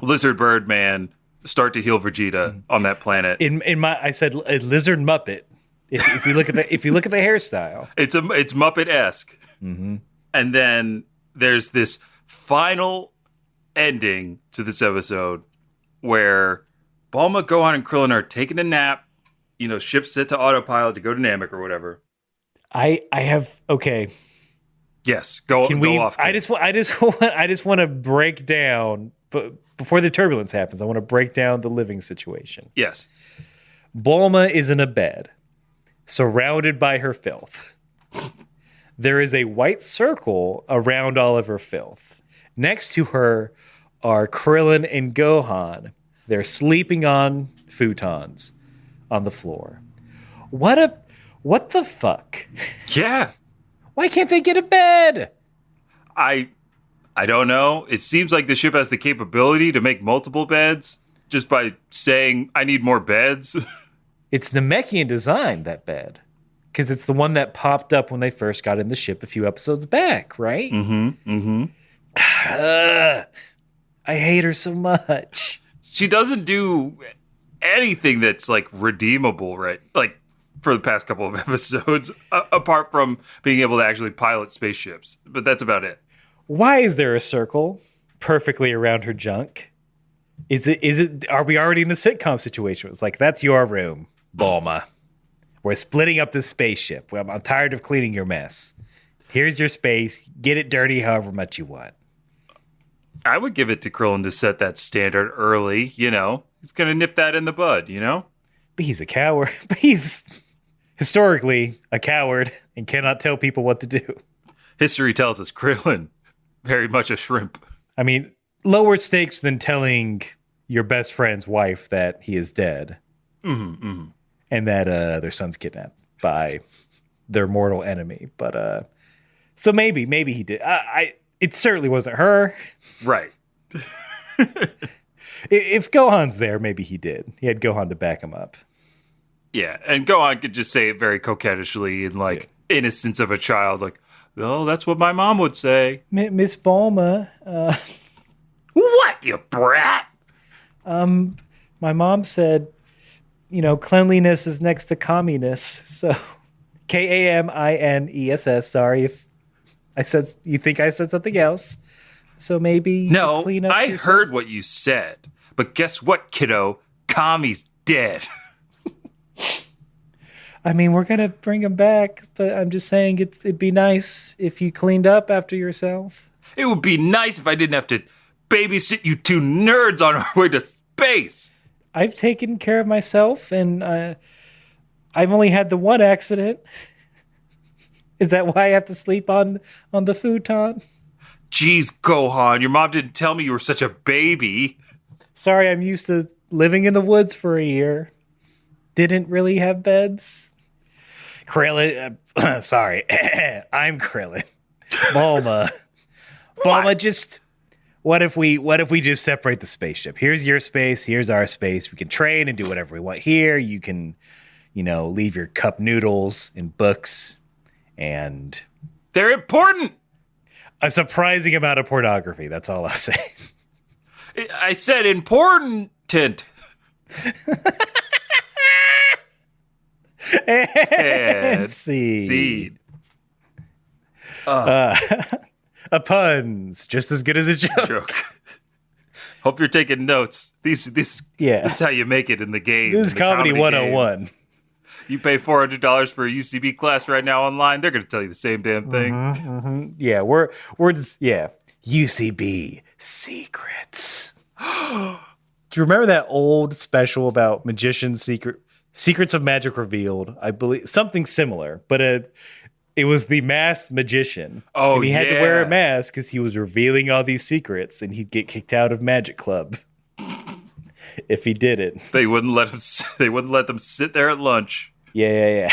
Lizard Bird Man start to heal Vegeta on that planet. I said a lizard Muppet. If you look at the hairstyle, it's Muppet-esque. And then there's this final ending to this episode where Bulma, Gohan, and Krillin are taking a nap. You know, ship's set to autopilot to go to Namek or whatever. I have okay. Yes, go off. I just want to break down, but before the turbulence happens, I want to break down the living situation. Yes, Bulma is in a bed, surrounded by her filth. There is a white circle around all of her filth. Next to her are Krillin and Gohan. They're sleeping on futons on the floor. What the fuck? Yeah. Why can't they get a bed? I don't know. It seems like the ship has the capability to make multiple beds just by saying, I need more beds. It's Namekian design, that bed. Because it's the one that popped up when they first got in the ship a few episodes back, right? I hate her so much. She doesn't do anything that's, like, redeemable, right? Like, for the past couple of episodes, apart from being able to actually pilot spaceships. But that's about it. Why is there a circle perfectly around her junk? Are we already in a sitcom situation? It's like, that's your room, Bulma. We're splitting up this spaceship. Well, I'm tired of cleaning your mess. Here's your space. Get it dirty however much you want. I would give it to Krillin to set that standard early, you know. He's going to nip that in the bud, you know? But he's a coward. But he's historically a coward and cannot tell people what to do. History tells us Krillin, very much a shrimp. I mean, lower stakes than telling your best friend's wife that he is dead. And that their son's kidnapped by their mortal enemy. But so maybe he did. It certainly wasn't her. Right. If Gohan's there, maybe he did. He had Gohan to back him up. Yeah, and Gohan could just say it very coquettishly and, like, innocence of a child. Like, oh, that's what my mom would say. Miss Bulma. What, you brat? My mom said, you know, cleanliness is next to communess. So, Kamines. Sorry if you think I said something else. So maybe no, clean up I yourself. heard what you said. But guess what, kiddo? Kami's dead. I mean, we're gonna bring him back, but I'm just saying it'd be nice if you cleaned up after yourself. It would be nice if I didn't have to babysit you two nerds on our way to space. I've taken care of myself, and I've only had the one accident. Is that why I have to sleep on the futon? Jeez, Gohan, your mom didn't tell me you were such a baby. Sorry, I'm used to living in the woods for a year. Didn't really have beds. Krillin, sorry, I'm Krillin. Bulma, just what if we just separate the spaceship? Here's your space, here's our space. We can train and do whatever we want here. You can, leave your cup noodles and books, and they're important. A surprising amount of pornography. That's all I'll say. I said important. And seed. A pun's just as good as a joke. Hope you're taking notes. This how you make it in the game. This is comedy 101. You pay $400 for a UCB class right now online, they're going to tell you the same damn thing. Yeah, we're just UCB secrets. Do you remember that old special about magician's secrets of magic revealed? I believe something similar, but It was the masked magician. Oh, And he had to wear a yeah. mask because he was revealing all these secrets and he'd get kicked out of Magic Club if he did it. They wouldn't let him. They wouldn't let them sit there at lunch. Yeah.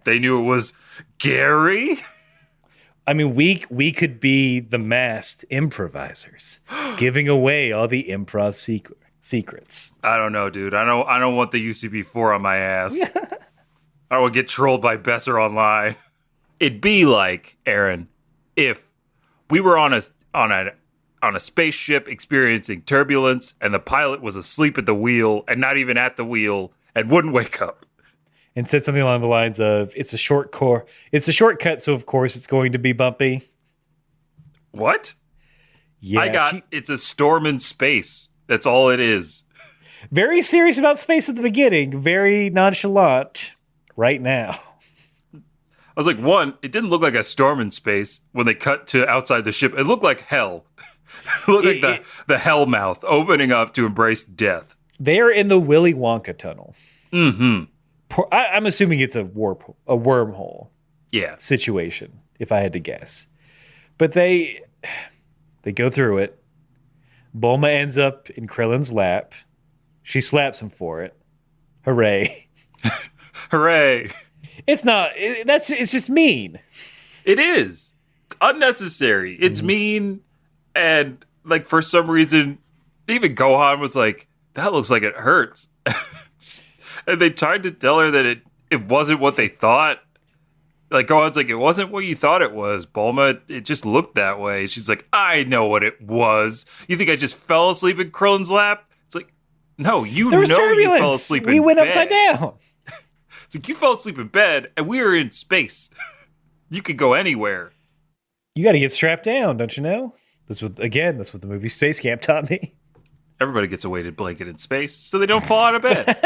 They knew it was Gary. I mean, we could be the masked improvisers, giving away all the improv secrets. I don't know, dude. I don't want the UCB4 on my ass. I would get trolled by Besser online. It'd be like, Aaron, if we were on a spaceship experiencing turbulence and the pilot was asleep at the wheel and not even at the wheel and wouldn't wake up. And said something along the lines of, it's a shortcut, so of course it's going to be bumpy. What? Yeah. It's a storm in space. That's all it is. Very serious about space at the beginning, very nonchalant right now. I was like, one, it didn't look like a storm in space when they cut to outside the ship. It looked like hell. It looked like the hell mouth opening up to embrace death. They're in the Willy Wonka tunnel. Mm-hmm. I'm assuming it's a wormhole Yeah. situation, if I had to guess. But they go through it. Bulma ends up in Krillin's lap. She slaps him for it. Hooray. Hooray. It's not, it's just mean. It is. It's unnecessary. It's mean. And, like, for some reason, even Gohan was like, that looks like it hurts. And they tried to tell her that it wasn't what they thought. Like, Gohan's like, it wasn't what you thought it was, Bulma. It just looked that way. She's like, I know what it was. You think I just fell asleep in Krillin's lap? It's like, no, There was you turbulence. fell asleep in We went bed. upside down. It's like, you fell asleep in bed, and we were in space. You could go anywhere. You got to get strapped down, don't you know? That's what the movie Space Camp taught me. Everybody gets a weighted blanket in space, so they don't fall out of bed.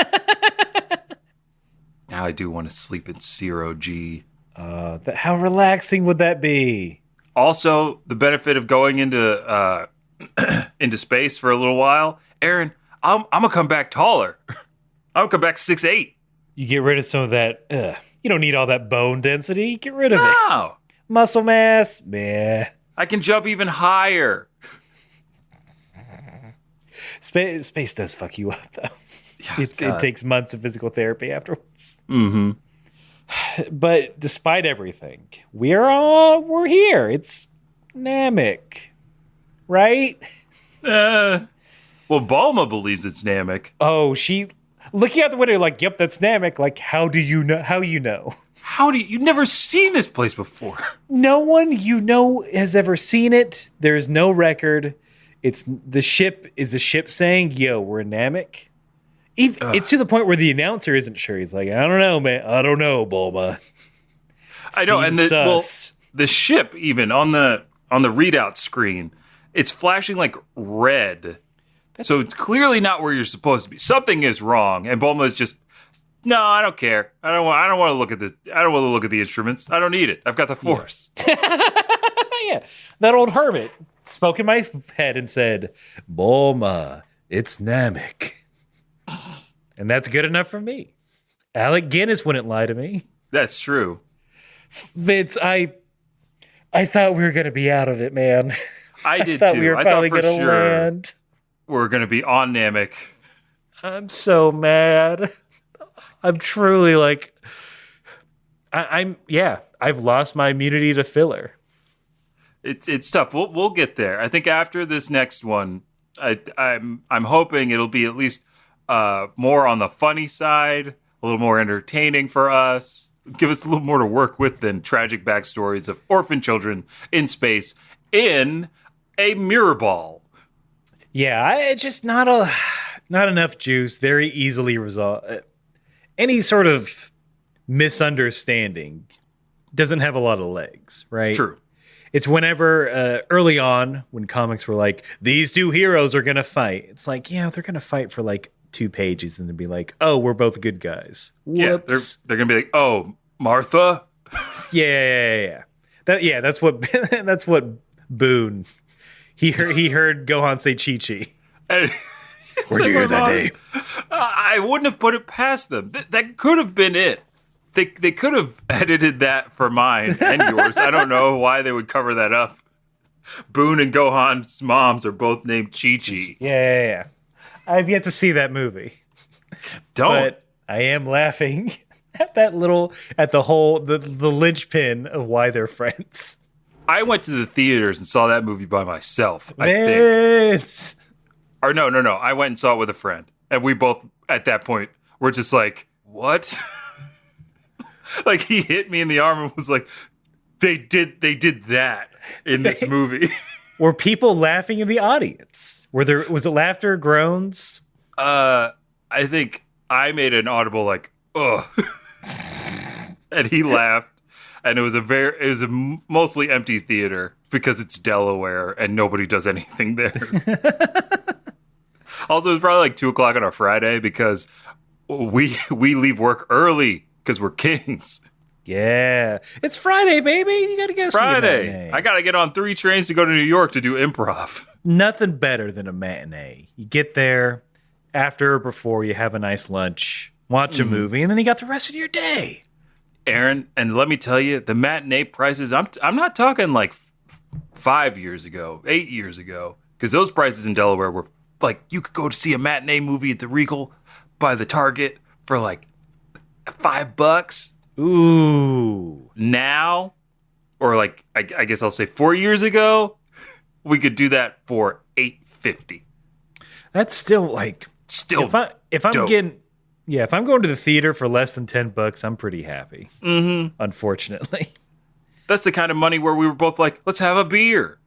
Now I do want to sleep in zero G. How relaxing would that be? Also, the benefit of going into into space for a little while, Aaron, I'm gonna come back taller. I'm gonna come back 6'8". You get rid of some of that. You don't need all that bone density. Get rid of it. No, Muscle mass, meh. I can jump even higher. Space does fuck you up, though. Yeah, It takes months of physical therapy afterwards. Mm-hmm. But despite everything, we're here. It's Namek, right? Well, Bulma believes it's Namek. Oh, she looking out the window like, yep, that's Namek. Like, how do you know? How you know? How do you've never seen this place before? No one you know has ever seen it. There is no record. It's the ship saying, "Yo, we're in Namek." It's to the point where the announcer isn't sure. He's like, "I don't know, man. I don't know, Bulma." I know, and the ship even on the readout screen, it's flashing like red. So it's clearly not where you're supposed to be. Something is wrong, and Bulma's just, no, I don't care. I don't want to look at this. I don't want to look at the instruments. I don't need it. I've got the Force. Yeah, that old hermit spoke in my head and said, "Bulma, it's Namek," and that's good enough for me. Alec Guinness wouldn't lie to me. That's true. Vince, I thought we were gonna be out of it, man. I did thought too. we were I finally thought for gonna sure land. we're going to be on Namek. I'm so mad. I'm truly like, I've lost my immunity to filler. It's tough. We'll get there. I think after this next one, I'm hoping it'll be at least more on the funny side, a little more entertaining for us. Give us a little more to work with than tragic backstories of orphan children in space in a mirror ball. Yeah, it's just not enough juice. Very easily resolved. Any sort of misunderstanding doesn't have a lot of legs, right? True. It's whenever early on when comics were like, these two heroes are gonna fight. It's like, yeah, they're gonna fight for like 2 pages and then be like, oh, we're both good guys. Whoops. Yeah, they're gonna be like, oh, Martha. Yeah. That's what that's what Boone. He heard Gohan say Chi-Chi. Where'd you hear that name? I wouldn't have put it past them. That could have been it. They could have edited that for mine and yours. I don't know why they would cover that up. Boone and Gohan's moms are both named Chi-Chi. Yeah. I've yet to see that movie. Don't. But I am laughing at the linchpin of why they're friends. I went to the theaters and saw that movie by myself, I think. Vince! Or no. I went and saw it with a friend. And we both, at that point, were just like, what? Like, he hit me in the arm and was like, they did that in this movie. Were people laughing in the audience? Was it laughter, groans? I think I made an audible like, ugh. And he laughed. And it was a mostly empty theater because it's Delaware and nobody does anything there. Also, it was probably like 2:00 on a Friday because we leave work early because we're kings. Yeah. It's Friday, baby. You got to go see a Friday. matinee. I got to get on 3 trains to go to New York to do improv. Nothing better than a matinee. You get there after or before, you have a nice lunch, watch a movie, and then you got the rest of your day. Aaron, and let me tell you, the matinee prices, I'm not talking like 5 years ago, 8 years ago, because those prices in Delaware were like, you could go to see a matinee movie at the Regal by the Target for like $5. Ooh. Now, or like, I guess I'll say 4 years ago, we could do that for $8.50. That's still like, Still if I'm dope. if I'm going to the theater for less than $10, I'm pretty happy. Mm-hmm. Unfortunately. That's the kind of money where we were both like, let's have a beer.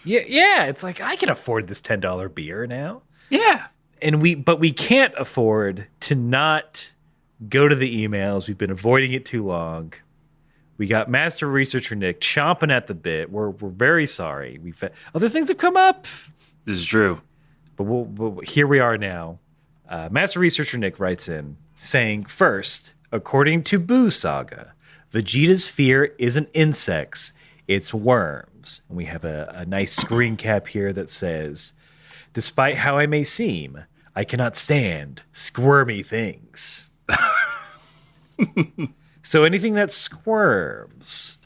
Yeah. It's like, I can afford this $10 beer now. Yeah. But we can't afford to not go to the emails. We've been avoiding it too long. We got Master Researcher Nick chomping at the bit. We're very sorry. Other things have come up. This is true. But here we are now. Master Researcher Nick writes in saying, first, according to Boo Saga, Vegeta's fear isn't insects, it's worms. And we have a nice screen cap here that says, despite how I may seem, I cannot stand squirmy things. So anything that squirms.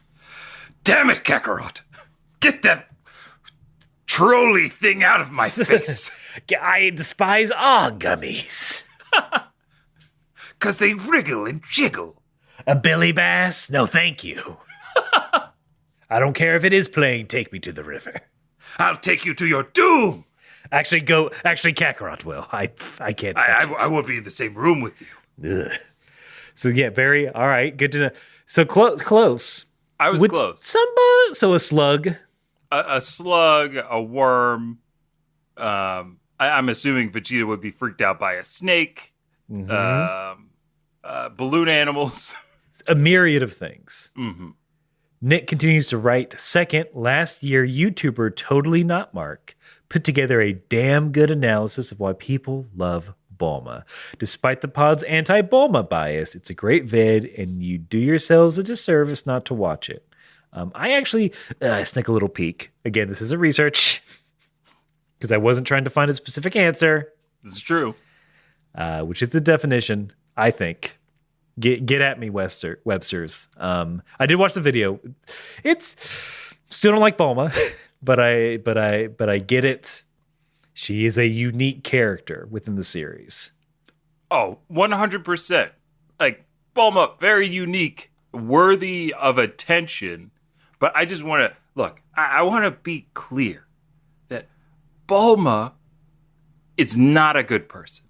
Damn it, Kakarot! Get that trolley thing out of my face! I despise all gummies. 'Cause they wriggle and jiggle. A Billy Bass? No, thank you. I don't care if it is playing Take Me to the River. I'll take you to your doom! Actually, Kakarot will. I can't. I won't be in the same room with you. Ugh. So yeah, all right, good to know. So close. I was close. So a slug. A slug, a worm. I'm assuming Vegeta would be freaked out by a snake. Balloon animals. A myriad of things. Mm-hmm. Nick continues to write, second, last year, YouTuber Totally Not Mark put together a damn good analysis of why people love Bulma. Despite the pod's anti-Bulma bias, it's a great vid, and you do yourselves a disservice not to watch it. I actually snuck a little peek. Again, this isn't research, because I wasn't trying to find a specific answer. This is true. Which is the definition, I think. Get at me, Websters. I did watch the video. It's still don't like Bulma, but I get it. She is a unique character within the series. Oh, 100%. Like, Bulma, very unique, worthy of attention. But I just want to, look, I want to be clear that Bulma is not a good person.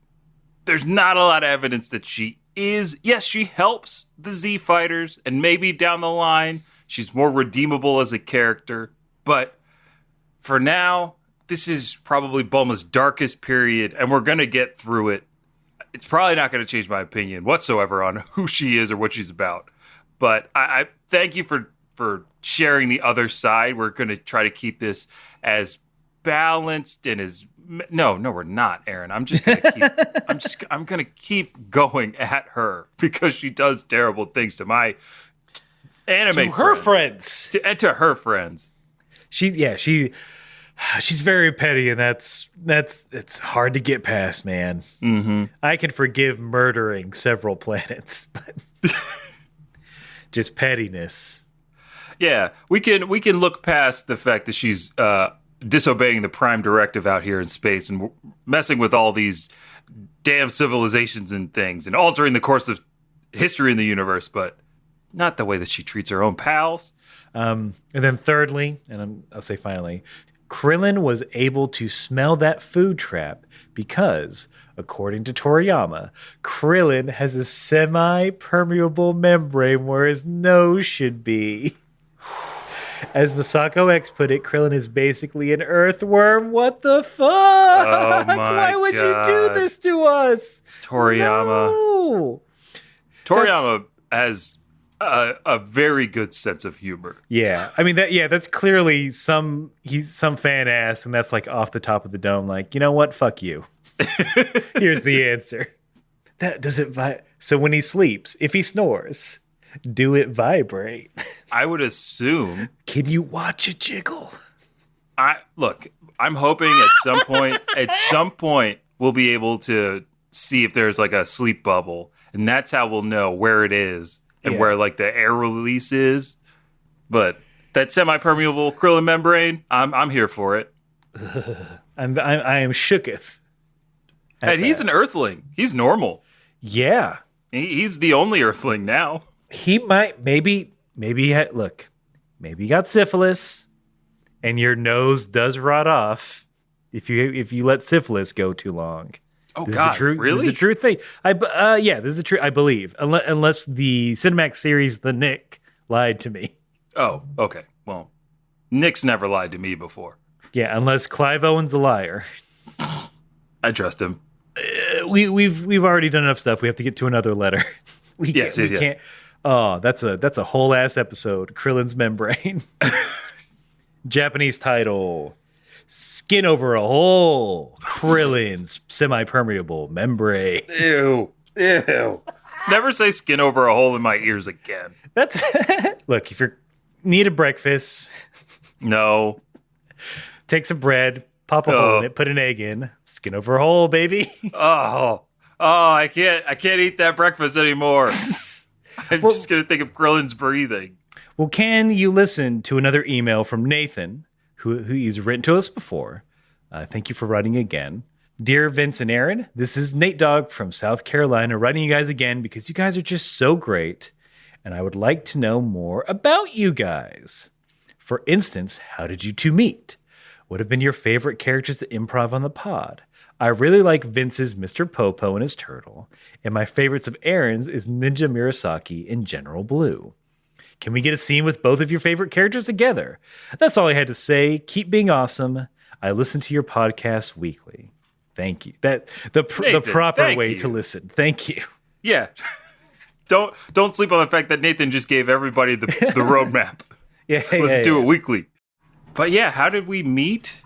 There's not a lot of evidence that she is. Yes, she helps the Z Fighters, and maybe down the line, she's more redeemable as a character. But for now, this is probably Bulma's darkest period, and we're going to get through it. It's probably not going to change my opinion whatsoever on who she is or what she's about. But I thank you for sharing the other side. We're going to try to keep this as balanced and as no, we're not, Aaron. I'm just going to keep I'm going to keep going at her because she does terrible things to my anime friends. And to her friends. She's very petty, and it's hard to get past, man. Mm-hmm. I can forgive murdering several planets, but Just pettiness. Yeah, we can look past the fact that she's disobeying the Prime Directive out here in space and messing with all these damn civilizations and things and altering the course of history in the universe, but not the way that she treats her own pals. And then thirdly, I'll say finally, Krillin was able to smell that food trap because, according to Toriyama, Krillin has a semi-permeable membrane where his nose should be. As Masako X put it, Krillin is basically an earthworm. What the fuck? Oh my Why would God. you do this to us? Toriyama. No. Toriyama has a very good sense of humor. Yeah, I mean that's clearly some fan ass, and that's like off the top of the dome. Like, you know what? Fuck you. Here's the answer. That doesn't So when he sleeps, if he snores, do it vibrate? I would assume. Can you watch it jiggle? I'm hoping at some point, we'll be able to see if there's like a sleep bubble, and that's how we'll know where it is and where like the air release is. But that semi-permeable Krillin membrane, I'm here for it. I am shooketh. And he's an Earthling. He's normal. Yeah, He's the only Earthling now. he might maybe look, maybe he got syphilis, and your nose does rot off if you let syphilis go too long. Oh This God, is a true, really? This is a true thing. This is a true. I believe, unless the Cinemax series, The Nick, lied to me. Oh, okay. Well, Nick's never lied to me before. Yeah, unless Clive Owen's a liar. I trust him. We've already done enough stuff. We have to get to another letter. We can't. Oh, that's a whole ass episode. Krillin's membrane. Japanese title: Skin over a hole. Krillin's semi-permeable membrane. Ew. Never say skin over a hole in my ears again. That's look. If you need a breakfast, No. take some bread, pop a hole in it, put an egg in. Skin over a hole, baby. Oh, I can't eat that breakfast anymore. I'm just gonna think of Krillin's breathing. Well, can you listen to another email from Nathan, who he's written to us before? Thank you for writing again. Dear Vince and Aaron, this is Nate Dogg from South Carolina writing you guys again because you guys are just so great, and I would like to know more about you guys. For instance, how did you two meet? What have been your favorite characters to improv on the pod? I really like Vince's Mr. Popo and his turtle, and my favorites of Aaron's is Ninja Murasaki and General Blue. Can we get a scene with both of your favorite characters together? That's all I had to say. Keep being awesome. I listen to your podcast weekly. Thank you. The proper way to listen. Thank you. Yeah. Don't sleep on the fact that Nathan just gave everybody the roadmap. Let's do it weekly. But yeah, how did we meet?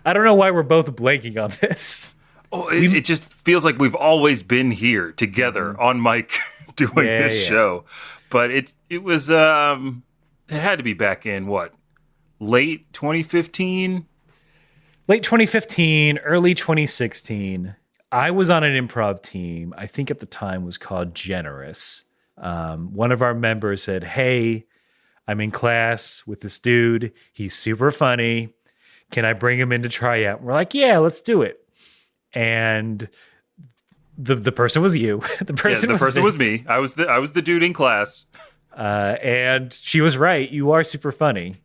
I don't know why we're both blanking on this. Oh, it just feels like we've always been here together on mic doing this show. But it was it had to be back in what? Late 2015? Late 2015, early 2016. I was on an improv team. I think at the time was called Generous. One of our members said, "Hey, I'm in class with this dude. He's super funny. Can I bring him in to try out?" We're like, "Yeah, let's do it." And the person was you. The person was me. I was the dude in class. And she was right. You are super funny.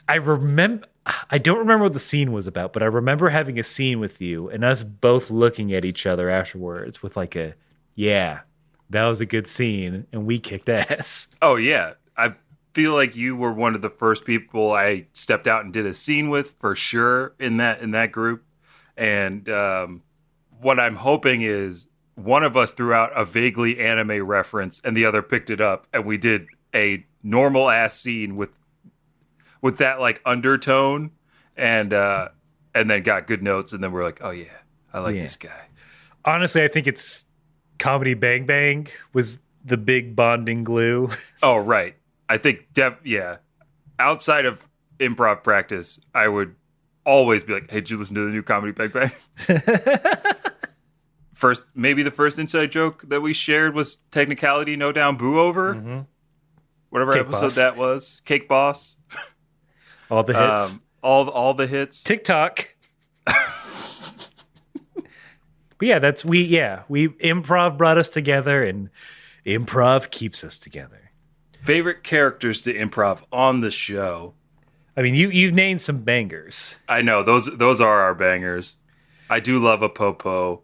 I don't remember what the scene was about, but I remember having a scene with you and us both looking at each other afterwards with like that was a good scene, and we kicked ass. Oh yeah. I feel like you were one of the first people I stepped out and did a scene with for sure in that group. And what I'm hoping is one of us threw out a vaguely anime reference and the other picked it up, and we did a normal ass scene with that like undertone, and then got good notes, and then we're like, oh yeah, I like this guy. Honestly, I think it's Comedy Bang Bang was the big bonding glue. Oh right, I think outside of improv practice, I would always be like, hey, did you listen to the new Comedy Bang Bang? Maybe the first inside joke that we shared was technicality, no down, boo over. Mm-hmm. whatever Cake episode Boss. that was. Cake Boss. All the hits. All the hits. TikTok. But yeah, we improv brought us together, and improv keeps us together. Favorite characters to improv on the show. I mean, you've named some bangers. I know those are our bangers. I do love a Popo.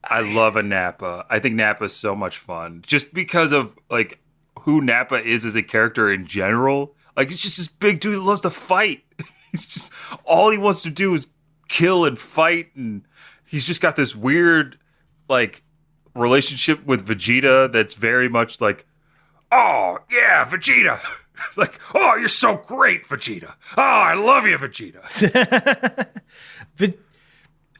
I love a Nappa. I think Nappa's so much fun just because of like who Nappa is as a character in general. Like he's just this big dude that loves to fight. He's just all he wants to do is kill and fight, and he's just got this weird like relationship with Vegeta that's very much like, oh yeah, Vegeta. Like, oh, you're so great, Vegeta. Oh, I love you, Vegeta.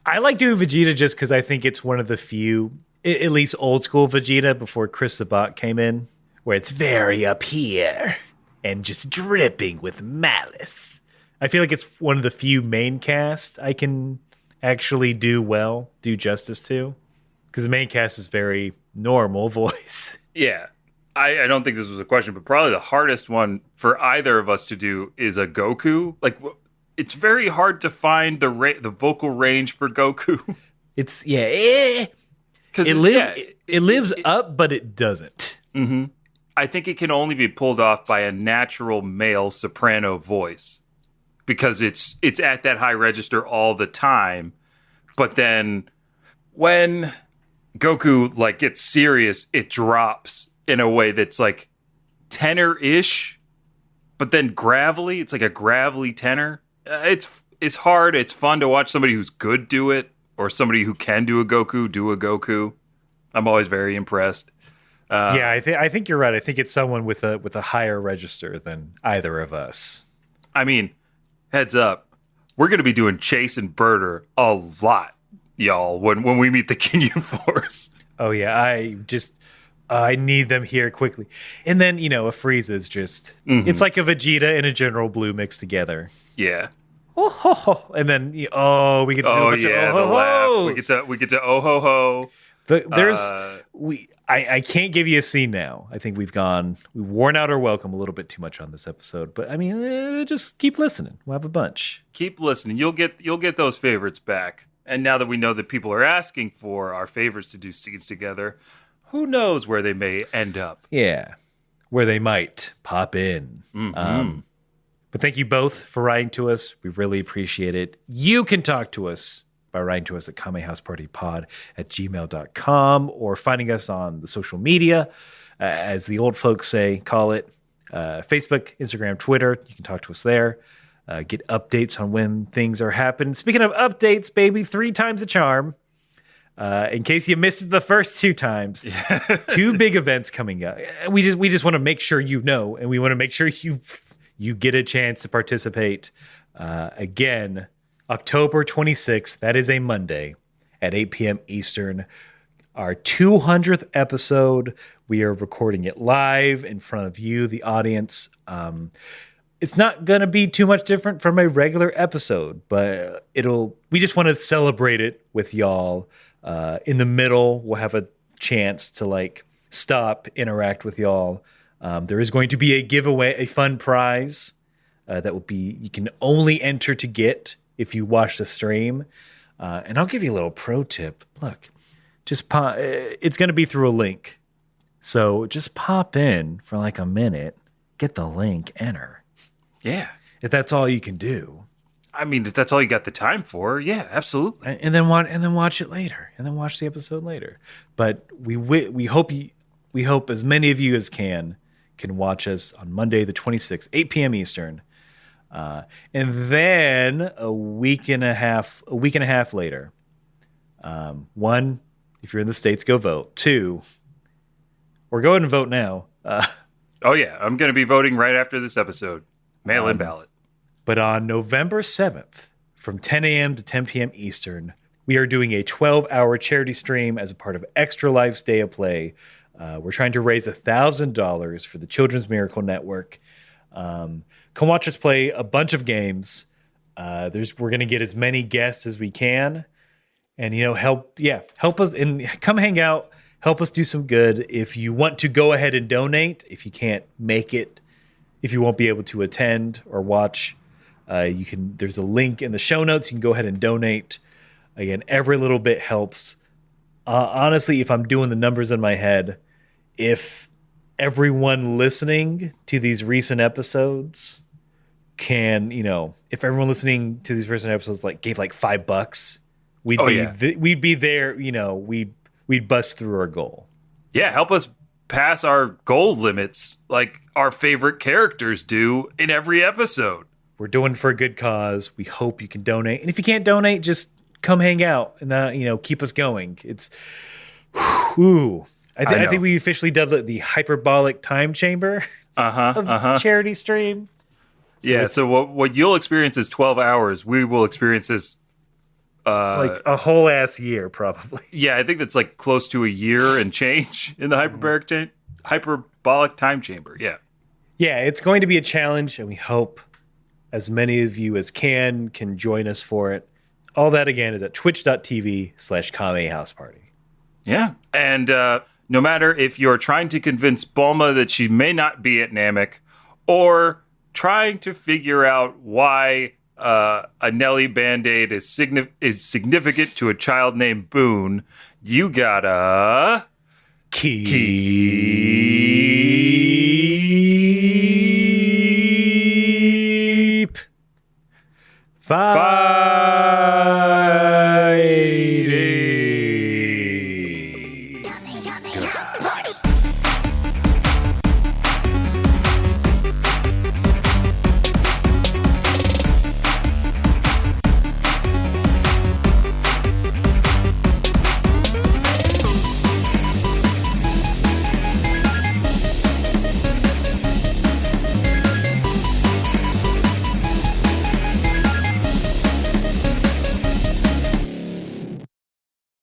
I like doing Vegeta just because I think it's one of the few, at least old school Vegeta before Chris the Bot came in, where it's very up here and just dripping with malice. I feel like it's one of the few main cast I can actually do justice to, because the main cast is very normal voice. Yeah. I don't think this was a question, but probably the hardest one for either of us to do is a Goku. Like, it's very hard to find the vocal range for Goku. It's, because it lives up, but it doesn't. Mm-hmm. I think it can only be pulled off by a natural male soprano voice because it's at that high register all the time. But then when Goku like gets serious, it drops in a way that's like tenor-ish, but then gravelly. It's like a gravelly tenor. It's hard. It's fun to watch somebody who's good do it, or somebody who can do a Goku. I'm always very impressed. I think you're right. I think it's someone with a higher register than either of us. I mean, heads up, we're going to be doing Chase and Birder a lot, y'all, when we meet the Ginyu Force. Oh yeah, I need them here quickly. And then, a Frieza is just, it's like a Vegeta and a General Blue mixed together. Yeah. Oh, ho, ho. And then, we get to do a bunch of the laugh. We get to oh ho ho. I can't give you a scene now. I think we've worn out our welcome a little bit too much on this episode. But I mean, just keep listening. We'll have a bunch. Keep listening. You'll get those favorites back. And now that we know that people are asking for our favorites to do scenes together, who knows where they may end up? Yeah, where they might pop in. Mm-hmm. But thank you both for writing to us. We really appreciate it. You can talk to us by writing to us at kamehousepartypod@gmail.com or finding us on the social media, as the old folks call it, Facebook, Instagram, Twitter. You can talk to us there. Get updates on when things are happening. Speaking of updates, baby, 3 times a charm. In case you missed it the first 2 times, 2 big events coming up. We just want to make sure you know, and we want to make sure you get a chance to participate. Again, October 26th, that is a Monday at 8 p.m. Eastern. Our 200th episode. We are recording it live in front of you, the audience. It's not going to be too much different from a regular episode, but we just want to celebrate it with y'all. In the middle, we'll have a chance to stop, interact with y'all. There is going to be a giveaway, a fun prize that will be, you can only enter to get if you watch the stream. And I'll give you a little pro tip. Look, it's going to be through a link. So just pop in for a minute, get the link, enter. Yeah. If that's all you can do. I mean, if that's all you got the time for, yeah, absolutely. And then watch it later, and then watch the episode later. But we hope as many of you as can watch us on Monday the 26th, 8 p.m. Eastern, and then a week and a half later. 1, if you're in the States, go vote. 2, or go ahead and vote now. Oh yeah, I'm going to be voting right after this episode. Mail-in ballot. But on November 7th, from 10 a.m. to 10 p.m. Eastern, we are doing a 12-hour charity stream as a part of Extra Life's Day of Play. We're trying to raise $1,000 for the Children's Miracle Network. Come watch us play a bunch of games. We're going to get as many guests as we can. And, help us and come hang out. Help us do some good. If you want to go ahead and donate, if you can't make it if you won't be able to attend or watch, you can. There's a link in the show notes. You can go ahead and donate. Again, every little bit helps. Honestly, if I'm doing the numbers in my head, if everyone listening to these recent episodes can, if everyone listening to these recent episodes gave like $5, we'd Oh, be yeah. we'd be there. We'd bust through our goal. Yeah, help us pass our goal limits like our favorite characters do in every episode. We're doing it for a good cause. We hope you can donate, and if you can't donate, just come hang out and keep us going. It's whew. I think we officially dubbed it the hyperbolic time chamber of charity stream. So what you'll experience is 12 hours. We will experience this. Like a whole ass year, probably. Yeah, I think that's like close to a year and change in the hyperbolic time chamber. Yeah. Yeah, it's going to be a challenge, and we hope as many of you as can join us for it. All that, again, is at twitch.tv/Kame House Party. Yeah. And no matter if you're trying to convince Bulma that she may not be at Namek, or trying to figure out why a Nelly Band-Aid is significant to a child named Boone, you gotta keep fighting. Yummy, yummy house party.